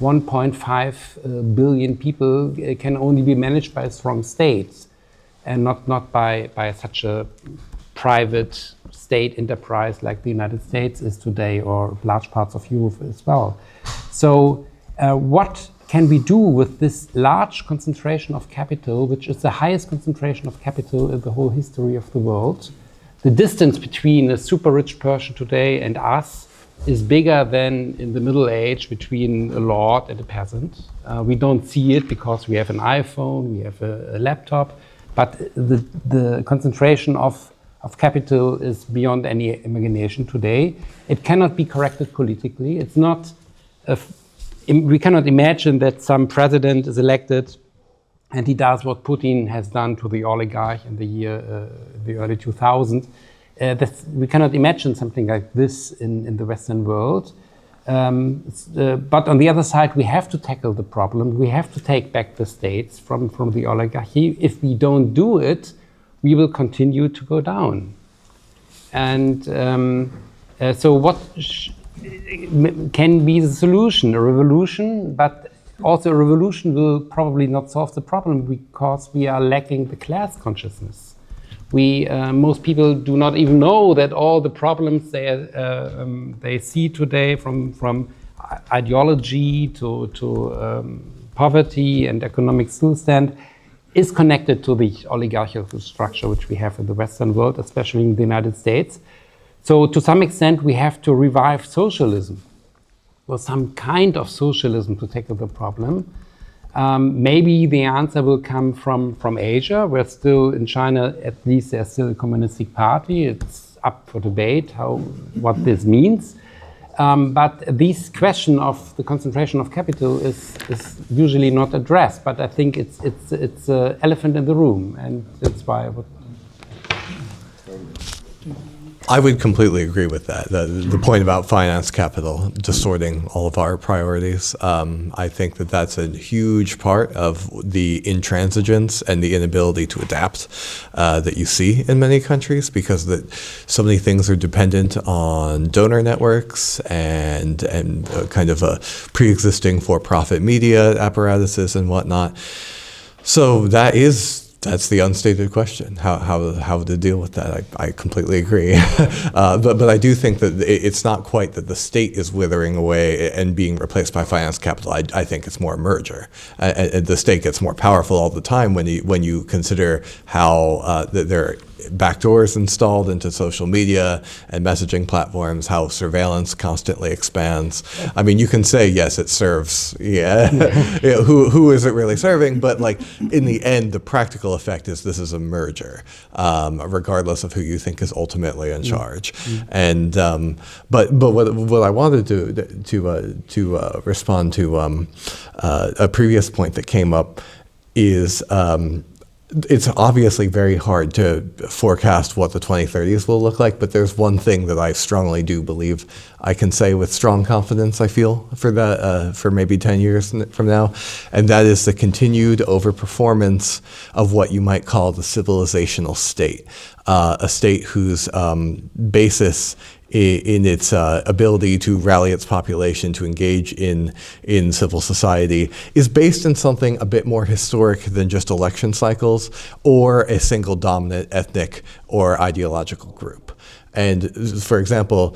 Speaker 8: 1.5 billion people can only be managed by a strong state, and not by such a private state enterprise like the United States is today, or large parts of Europe as well. So what can we do with this large concentration of capital, which is the highest concentration of capital in the whole history of the world? The distance between a super rich person today and us is bigger than in the Middle Age between a lord and a peasant. We don't see it because we have an iPhone, we have a laptop, but the concentration of capital is beyond any imagination today. It cannot be corrected politically. It's not. We cannot imagine that some president is elected and he does what Putin has done to the oligarch in the early 2000s. We cannot imagine something like this in the Western world. But on the other side, we have to tackle the problem. We have to take back the states from the oligarchy. If we don't do it, we will continue to go down. And so what can be the solution? A revolution, but also a revolution will probably not solve the problem, because we are lacking the class consciousness. Most people do not even know that all the problems they see today, from ideology to poverty and economic stillstand, is connected to the oligarchical structure which we have in the Western world, especially in the United States. So to some extent, we have to revive socialism, or some kind of socialism, to tackle the problem. Maybe the answer will come from Asia, where still in China, at least, there's still a communistic party. It's up for debate what this means. But this question of the concentration of capital is usually not addressed. But I think it's an elephant in the room, and that's why
Speaker 2: I would completely agree with that. The point about finance capital distorting all of our priorities. I think that that's a huge part of the intransigence and the inability to adapt that you see in many countries, because so many things are dependent on donor networks and kind of a pre-existing for-profit media apparatuses and whatnot. So that's the unstated question, how to deal with that. I completely agree. But I do think that it's not quite that the state is withering away and being replaced by finance capital. I think it's more a merger. The state gets more powerful all the time when you consider how there are backdoors installed into social media and messaging platforms, how surveillance constantly expands. I mean, you can say, yes, it serves, who is it really serving? But like, in the end, the practical effect is this is a merger, regardless of who you think is ultimately in charge. And but what I wanted to respond to a previous point that came up is it's obviously very hard to forecast what the 2030s will look like, but there's one thing that I strongly do believe I can say with strong confidence, I feel, for that, for maybe 10 years from now, and that is the continued overperformance of what you might call the civilizational state, a state whose basis in its ability to rally its population to engage in civil society is based in something a bit more historic than just election cycles or a single dominant ethnic or ideological group. And for example,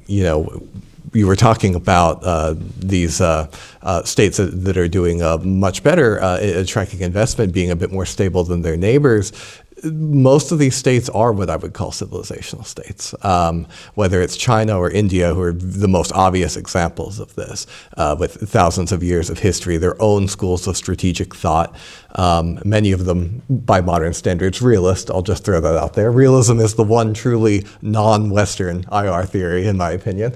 Speaker 2: you were talking about these states that are doing much better at attracting investment, being a bit more stable than their neighbors. Most of these states are what I would call civilizational states, whether it's China or India, who are the most obvious examples of this, with thousands of years of history, their own schools of strategic thought, many of them by modern standards realist. I'll just throw that out there. Realism is the one truly non-Western IR theory, in my opinion,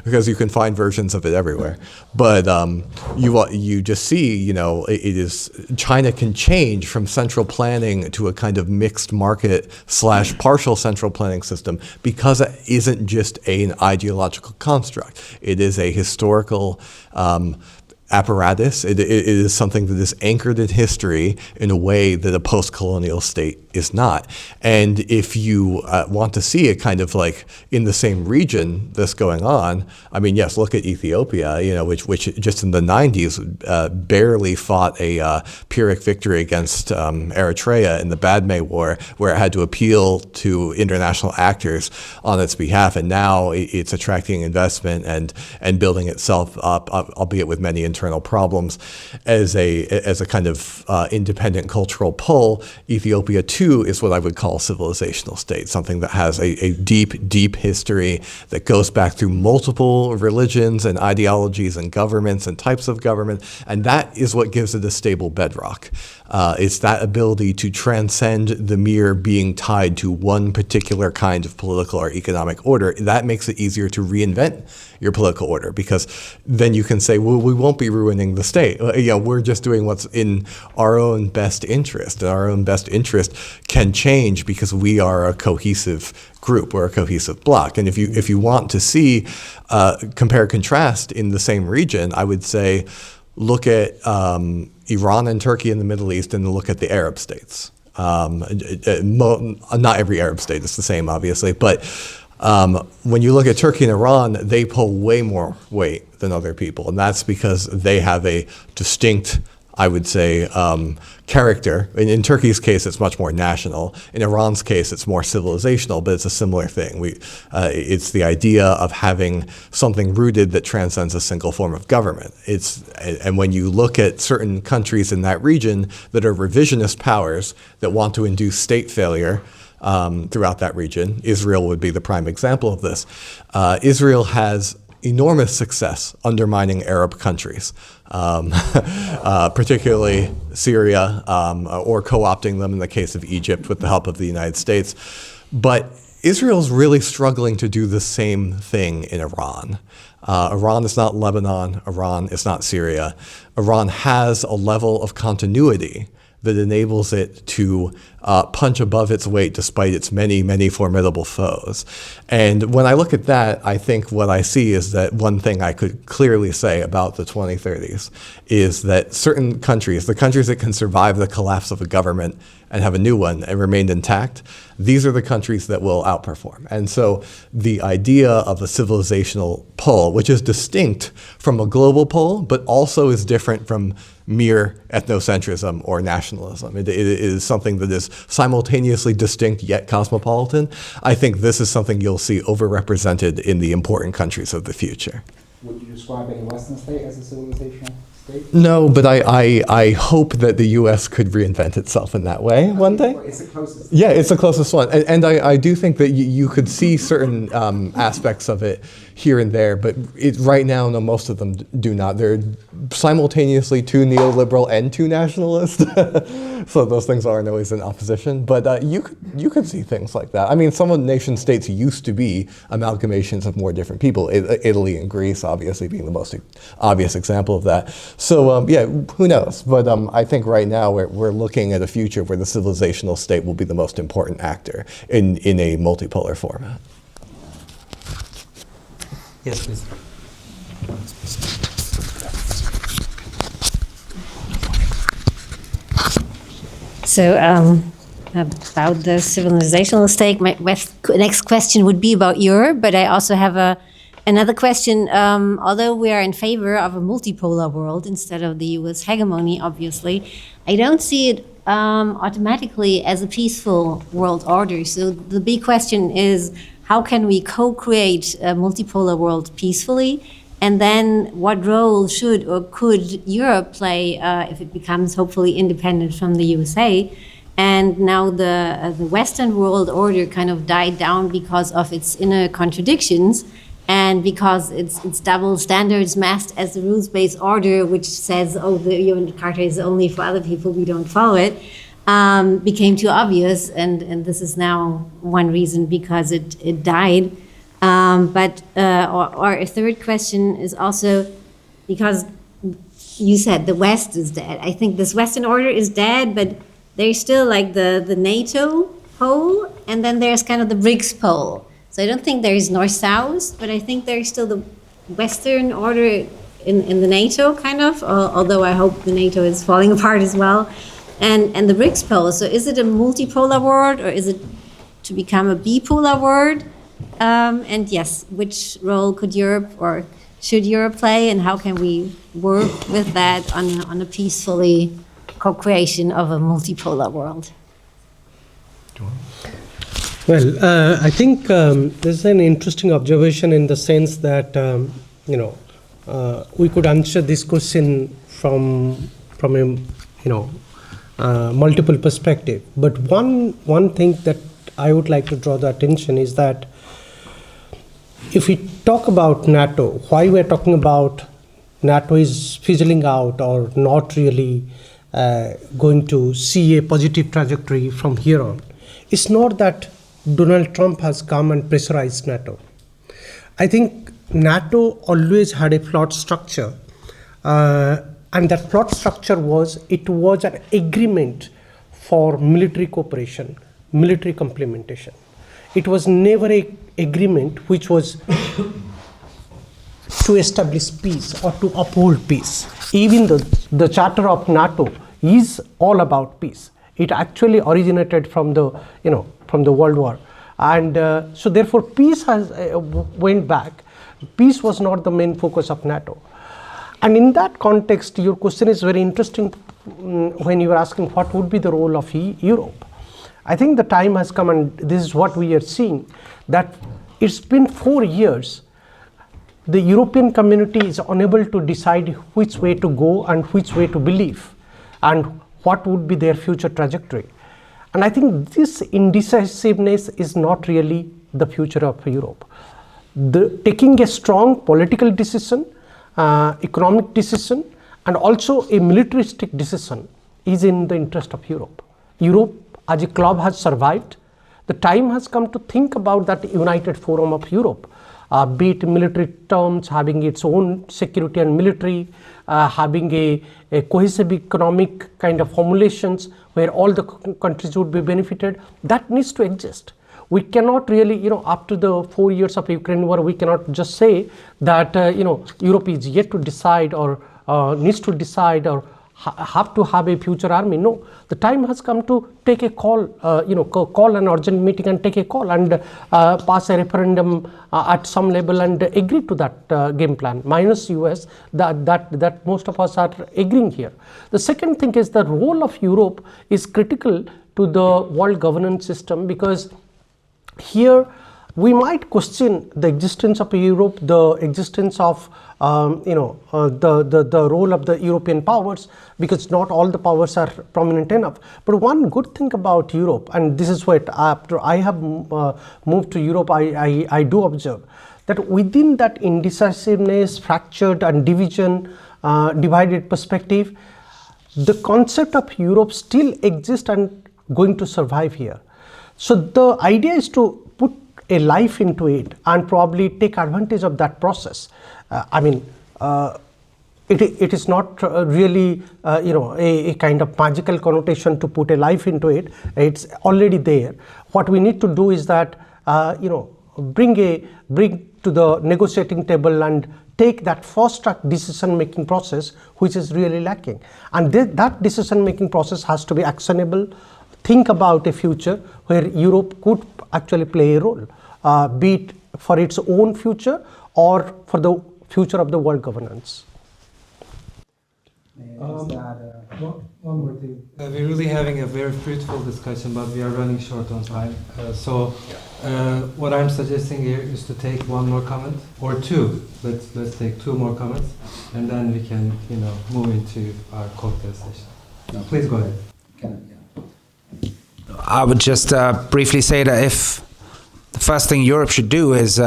Speaker 2: because you can find versions of it everywhere. But you just see, you know, it is China can change from central planning to a kind of mixed market / partial central planning system because it isn't just an ideological construct. It is a historical apparatus. It is something that is anchored in history in a way that a post-colonial state is not. And if you want to see it kind of like in the same region this going on, I mean, yes, look at Ethiopia, you know, which just in the 90s barely fought a Pyrrhic victory against Eritrea in the Badme War, where it had to appeal to international actors on its behalf. And now it's attracting investment and building itself up, albeit with many internal problems, as a kind of independent cultural pull. Ethiopia too is what I would call a civilizational state, something that has a deep history that goes back through multiple religions and ideologies and governments and types of government, and that is what gives it a stable bedrock. It's that ability to transcend the mere being tied to one particular kind of political or economic order. That makes it easier to reinvent your political order, because then you can say, well, we won't be ruining the state. You know, we're just doing what's in our own best interest, and our own best interest can change because we are a cohesive group or a cohesive bloc. And if you want to see compare contrast in the same region, I would say look at Iran and Turkey in the Middle East, and look at the Arab states. Not every Arab state is the same, obviously, but when you look at Turkey and Iran, they pull way more weight than other people, and that's because they have a distinct, I would say, character. In Turkey's case, it's much more national. In Iran's case, it's more civilizational, but it's a similar thing. It's the idea of having something rooted that transcends a single form of government. And when you look at certain countries in that region that are revisionist powers that want to induce state failure throughout that region, Israel would be the prime example of this. Israel has enormous success undermining Arab countries, particularly Syria, or co-opting them in the case of Egypt with the help of the United States. But Israel's really struggling to do the same thing in Iran. Iran is not Lebanon. Iran is not Syria. Iran has a level of continuity that enables it to punch above its weight despite its many formidable foes. And when I look at that, I think what I see is that one thing I could clearly say about the 2030s is that certain countries, the countries that can survive the collapse of a government and have a new one and remain intact, these are the countries that will outperform. And so the idea of a civilizational pull, which is distinct from a global pull, but also is different from mere ethnocentrism or nationalism. It is something that is simultaneously distinct yet cosmopolitan. I think this is something you'll see overrepresented in the important countries of the future.
Speaker 5: Would you describe any Western state as a civilizational state?
Speaker 2: No, but I hope that the U.S. could reinvent itself in that way one day.
Speaker 5: It's the closest.
Speaker 2: Yeah, it's the closest one. And I do think that you could see certain aspects of it here and there, but right now, no, most of them do not. They're simultaneously too neoliberal and too nationalist. So those things aren't always in opposition. But you could see things like that. I mean, some of the nation states used to be amalgamations of more different people. Italy and Greece, obviously, being the most obvious example of that. So yeah, who knows? But I think right now we're looking at a future where the civilizational state will be the most important actor in a multipolar format.
Speaker 1: Yes, please.
Speaker 9: So about the civilizational stake, my next question would be about Europe, but I also have another question. Although we are in favor of a multipolar world instead of the US hegemony, obviously, I don't see it automatically as a peaceful world order. So the big question is, how can we co-create a multipolar world peacefully? And then what role should or could Europe play if it becomes hopefully independent from the USA? And now the Western world order kind of died down because of its inner contradictions. And because it's double standards masked as the rules-based order, which says, oh, the UN Charter is only for other people, we don't follow it, became too obvious. And this is now one reason because it died. Or a third question is also because you said the West is dead. I think this Western order is dead, but there's still like the NATO pole, and then there's kind of the BRICS pole. So I don't think there is North-South, but I think there's still the Western order in the NATO, kind of, although I hope the NATO is falling apart as well, and the BRICS pole. So is it a multipolar world, or is it to become a bipolar world? And yes, which role could Europe or should Europe play, and how can we work with that on a peacefully co-creation of a multipolar world?
Speaker 4: Well, I think this is an interesting observation in the sense that we could answer this question from a multiple perspective. But one thing that I would like to draw the attention is that if we talk about NATO, why we're talking about NATO is fizzling out or not really going to see a positive trajectory from here on. It's not that Donald Trump has come and pressurized NATO. I think NATO always had a flawed structure, and that flawed structure was an agreement for military cooperation, military complementation. It was never an agreement which was to establish peace or to uphold peace. Even the Charter of NATO is all about peace. It actually originated from the World War, and so therefore peace has went back. Peace was not the main focus of NATO, and in that context, your question is very interesting when you are asking what would be the role of Europe. I think the time has come, and this is what we are seeing, that it's been 4 years. The European community is unable to decide which way to go and which way to believe, and what would be their future trajectory. And I think this indecisiveness is not really the future of Europe. Taking a strong political decision, economic decision, and also a militaristic decision is in the interest of Europe. Europe as a club has survived. The time has come to think about that united forum of Europe, be it in military terms, having its own security and military, having a cohesive economic kind of formulations where all the countries would be benefited. That needs to exist. We cannot really, after the 4 years of Ukraine war, we cannot just say that, Europe is yet to decide or needs to decide or have to have a future army. No, the time has come to take a call, call an urgent meeting and take a call and pass a referendum at some level and agree to that game plan, minus US, that most of us are agreeing here. The second thing is the role of Europe is critical to the world governance system, because here we might question the existence of Europe, the existence of the role of the European powers, because not all the powers are prominent enough. But one good thing about Europe, and this is what after I have moved to Europe, I do observe that within that indecisiveness, fractured and divided perspective, the concept of Europe still exists and going to survive here. So the idea is to put a life into it and probably take advantage of that process. It is not really a kind of magical connotation to put a life into it. It's already there. What we need to do is that bring to the negotiating table and take that fast track decision making process, which is really lacking. And that decision making process has to be actionable. Think about a future where Europe could actually play a role, be it for its own future or for the future of the world governance.
Speaker 1: One more thing. We're really having a very fruitful discussion, but we are running short on time. What I'm suggesting here is to take one more comment or two. Let's take two more comments, and then we can move into our cocktail session. No. Please go ahead.
Speaker 5: I would just briefly say that if the first thing Europe should do is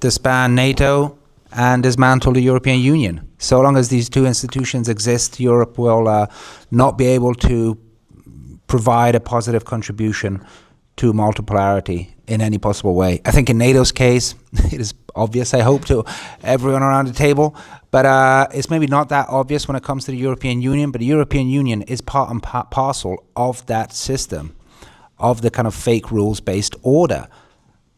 Speaker 5: disband NATO and dismantle the European Union. So long as these two institutions exist, Europe will not be able to provide a positive contribution to multipolarity in any possible way. I think in NATO's case, it is obvious, I hope, to everyone around the table, but it's maybe not that obvious when it comes to the European Union, but the European Union is part and parcel of that system, of the kind of fake rules-based order.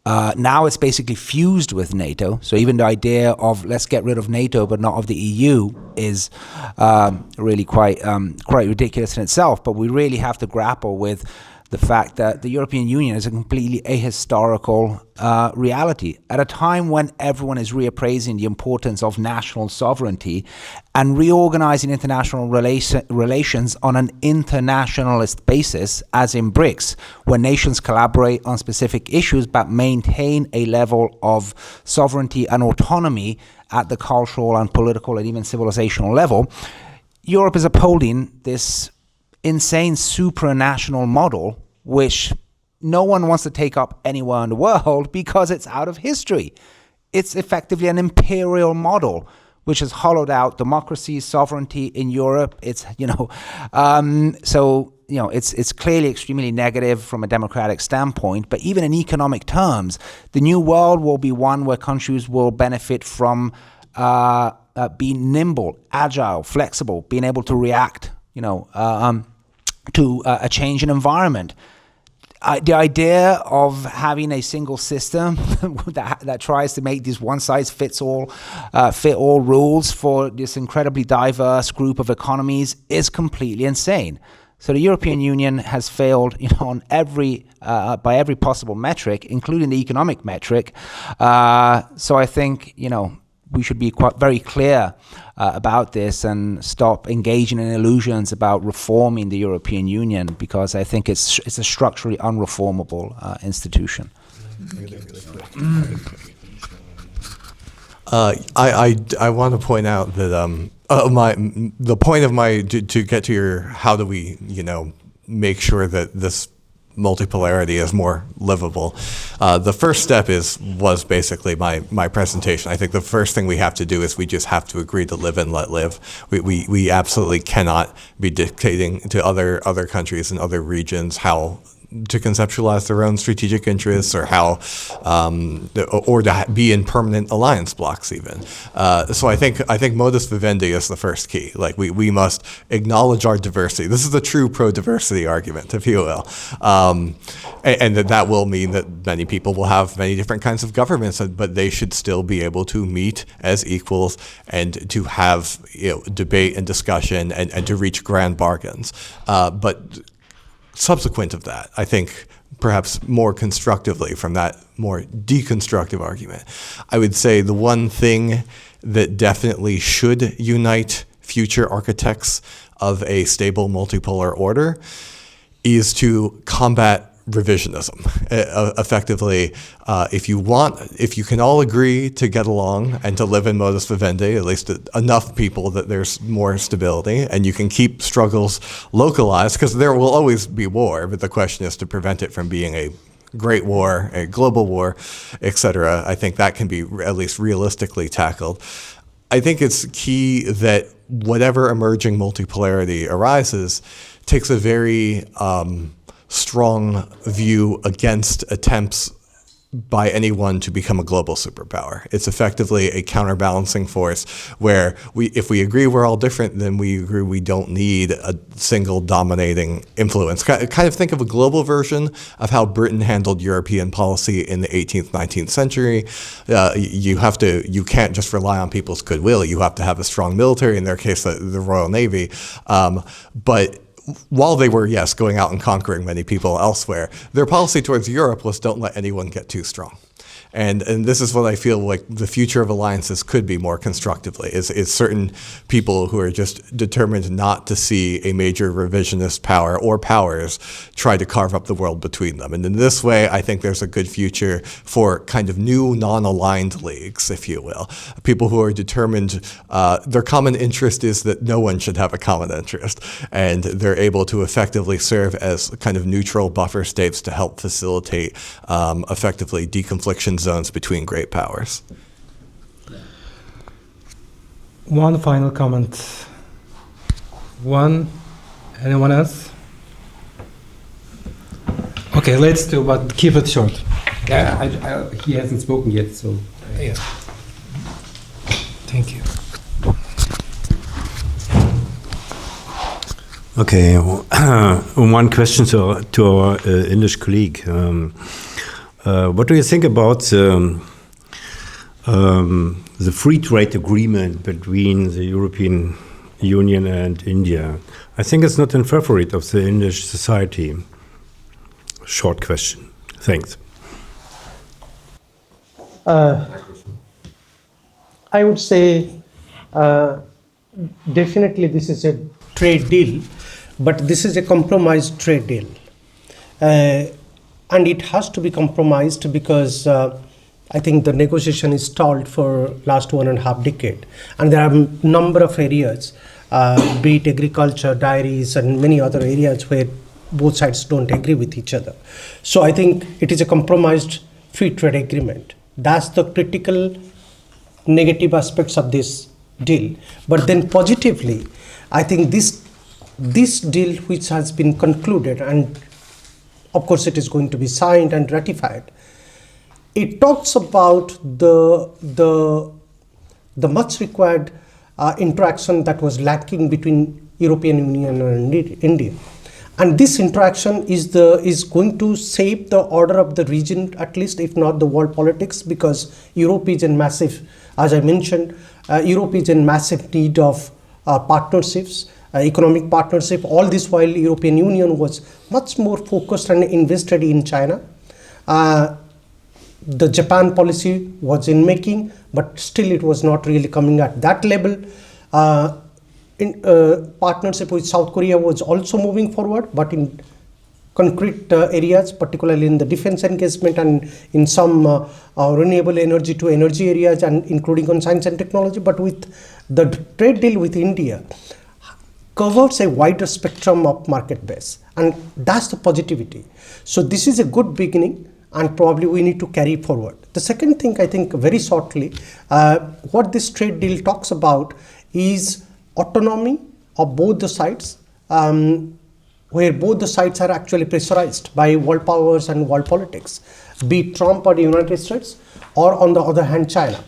Speaker 5: Now it's basically fused with NATO, so even the idea of let's get rid of NATO but not of the EU is really quite ridiculous in itself, but we really have to grapple with the fact that the European Union is a completely ahistorical reality at a time when everyone is reappraising the importance of national sovereignty and reorganizing international relations on an internationalist basis, as in BRICS, where nations collaborate on specific issues but maintain a level of sovereignty and autonomy at the cultural and political and even civilizational level. Europe is upholding this insane supranational model, which no one wants to take up anywhere in the world because it's out of history. It's effectively an imperial model, which has hollowed out democracy, sovereignty in Europe. It's, it's clearly extremely negative from a democratic standpoint, but even in economic terms, the new world will be one where countries will benefit from being nimble, agile, flexible, being able to react, to a change in environment. The idea of having a single system that tries to make these one-size-fits-all fit all rules for this incredibly diverse group of economies is completely insane. So the European Union has failed, on by every possible metric, including the economic metric. So I think, we should be very clear about this and stop engaging in illusions about reforming the European Union, because I think it's a structurally unreformable institution.
Speaker 2: I want to point out that the point of to get to your how do we make sure that this multipolarity is more livable. The first step was basically my presentation. I think the first thing we have to do is we just have to agree to live and let live. We absolutely cannot be dictating to other countries and other regions how to conceptualize their own strategic interests or how, or to be in permanent alliance blocks even. So I think modus vivendi is the first key. Like we must acknowledge our diversity. This is a true pro-diversity argument, if you will. And that will mean that many people will have many different kinds of governments, but they should still be able to meet as equals and to have debate and discussion and to reach grand bargains. But subsequent of that, I think perhaps more constructively from that more deconstructive argument, I would say the one thing that definitely should unite future architects of a stable multipolar order is to combat revisionism. Effectively, if you can all agree to get along and to live in modus vivendi, at least enough people that there's more stability, and you can keep struggles localized, because there will always be war, but the question is to prevent it from being a great war, a global war, etc. I think that can be at least realistically tackled. I think it's key that whatever emerging multipolarity arises takes a very strong view against attempts by anyone to become a global superpower. It's effectively a counterbalancing force where if we agree we're all different, then we agree we don't need a single dominating influence. Kind of think of a global version of how Britain handled European policy in the 18th, 19th century. You can't just rely on people's goodwill. You have to have a strong military, in their case, the Royal Navy. But while they were, yes, going out and conquering many people elsewhere, their policy towards Europe was don't let anyone get too strong. And this is what I feel like the future of alliances could be more constructively, is certain people who are just determined not to see a major revisionist power or powers try to carve up the world between them. And in this way, I think there's a good future for kind of new non-aligned leagues, if you will. People who are determined, their common interest is that no one should have a common interest. And they're able to effectively serve as kind of neutral buffer states to help facilitate effectively deconfliction tension zones between great powers.
Speaker 1: One final comment. Anyone else? Okay, let's do, but keep it short.
Speaker 8: Yeah, he hasn't spoken yet, so.
Speaker 1: Yeah. Thank you.
Speaker 10: Okay, one question to our English colleague. What do you think about the free trade agreement between the European Union and India? I think it's not in favor of the English society. Short question. Thanks.
Speaker 4: I would say definitely this is a trade deal, but this is a compromised trade deal. And it has to be compromised because I think the negotiation is stalled for last 1.5 decades. And there are a number of areas, be it agriculture, dairies, and many other areas where both sides don't agree with each other. So I think it is a compromised free trade agreement. That's the critical negative aspects of this deal. But then positively, I think this deal which has been concluded, and of course it is going to be signed and ratified, it talks about the much required interaction that was lacking between European Union and India. And this interaction is going to shape the order of the region, at least if not the world politics, because Europe is in massive, as I mentioned, Europe is in massive need of partnerships, economic partnership. All this while European Union was much more focused and invested in China. The Japan policy was in making, but still it was not really coming at that level. Partnership with South Korea was also moving forward, but in concrete areas, particularly in the defense engagement and in some renewable energy to energy areas, and including on science and technology. But with the trade deal with India covers a wider spectrum of market base, and that's the positivity. So this is a good beginning, and probably we need to carry forward. The second thing, I think, very shortly, what this trade deal talks about is autonomy of both the sides, where both the sides are actually pressurized by world powers and world politics, be it Trump or the United States, or on the other hand, China.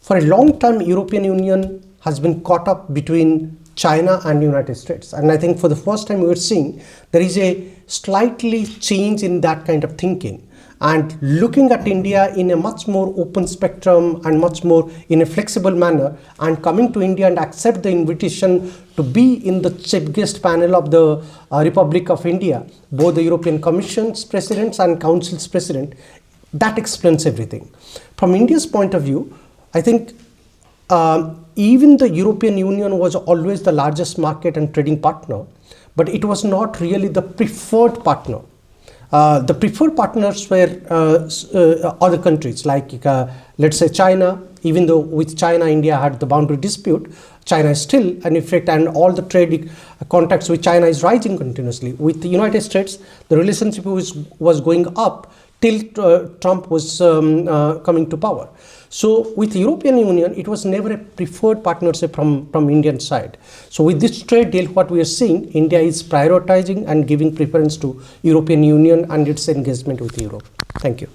Speaker 4: For a long time, European Union has been caught up between China and United States. And I think for the first time we are seeing there is a slightly change in that kind of thinking, and looking at India in a much more open spectrum and much more in a flexible manner, and coming to India and accept the invitation to be in the chief guest panel of the Republic of India, both the European Commission's presidents and Council's president. That explains everything. From India's point of view, I think even the European Union was always the largest market and trading partner, but it was not really the preferred partner. The preferred partners were other countries like, let's say, China. Even though with China, India had the boundary dispute, China is still an effect, and all the trade contacts with China is rising continuously. With the United States, the relationship was going up till Trump was coming to power. So with the European Union, it was never a preferred partnership from Indian side. So with this trade deal, what we are seeing, India is prioritizing and giving preference to European Union and its engagement with Europe. Thank you.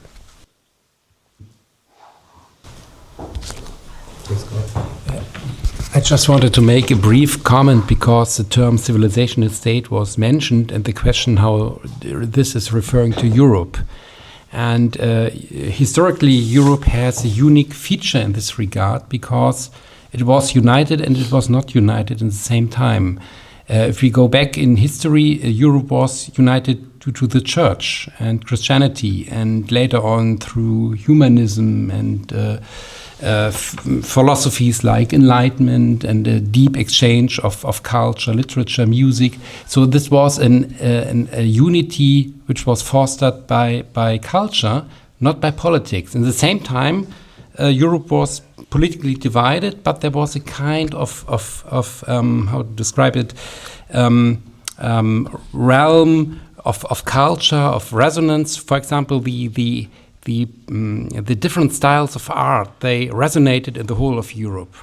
Speaker 8: I just wanted to make a brief comment because the term civilization and state was mentioned, and the question how this is referring to Europe. And historically, Europe has a unique feature in this regard because it was united and it was not united at the same time. If we go back in history, Europe was united due to the church and Christianity, and later on through humanism and philosophies like Enlightenment and a deep exchange of culture, literature, music. So this was a unity which was fostered by culture, not by politics. At the same time, Europe was politically divided, but there was a kind of how to describe it, realm of culture, of resonance. For example, the the different styles of art, they resonated in the whole of Europe.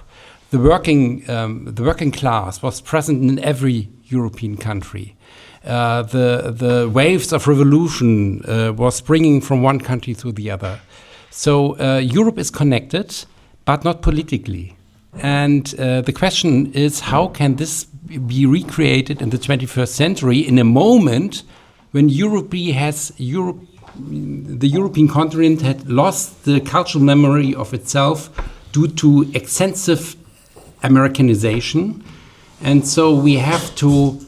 Speaker 8: The working class was present in every European country. The waves of revolution was springing from one country to the other. So Europe is connected, but not politically. And the question is, how can this be recreated in the 21st century in a moment when the European continent had lost the cultural memory of itself due to extensive Americanization? And so we have to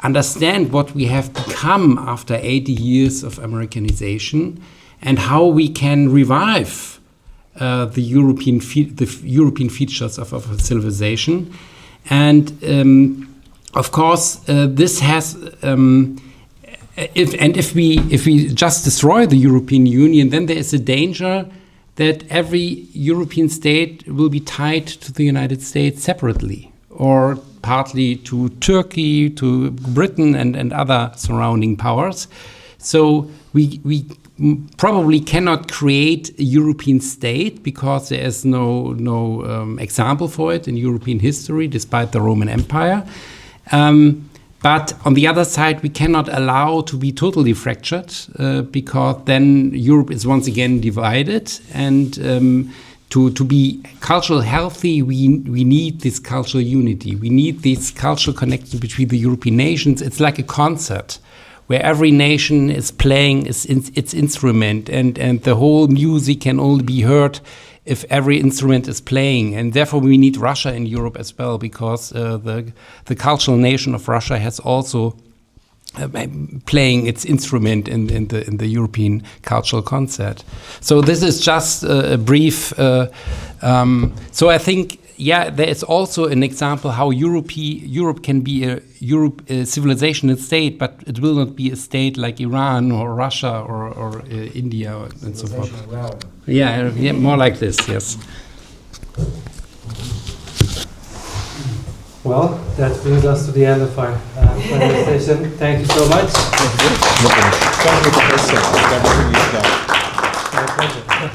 Speaker 8: understand what we have become after 80 years of Americanization and how we can revive the European features of our civilization. And of course, this has, if we just destroy the European Union, then there is a danger that every European state will be tied to the United States separately, or partly to Turkey, to Britain, and other surrounding powers. So we probably cannot create a European state because there is no example for it in European history, despite the Roman Empire. But on the other side, we cannot allow to be totally fractured because then Europe is once again divided. And to be culturally healthy, we need this cultural unity. We need this cultural connection between the European nations. It's like a concert where every nation is playing its instrument, and the whole music can only be heard if every instrument is playing. And therefore we need Russia in Europe as well, because the cultural nation of Russia has also playing its instrument in the European cultural concert. So this is just a brief. So I think, there is also an example how Europe can be a civilizational state, but it will not be a state like Iran or Russia or India and so forth. Yeah, more like this. Yes.
Speaker 1: Well, that brings us to the end of our conversation. Thank you so much.
Speaker 2: Thank you.
Speaker 1: My pleasure.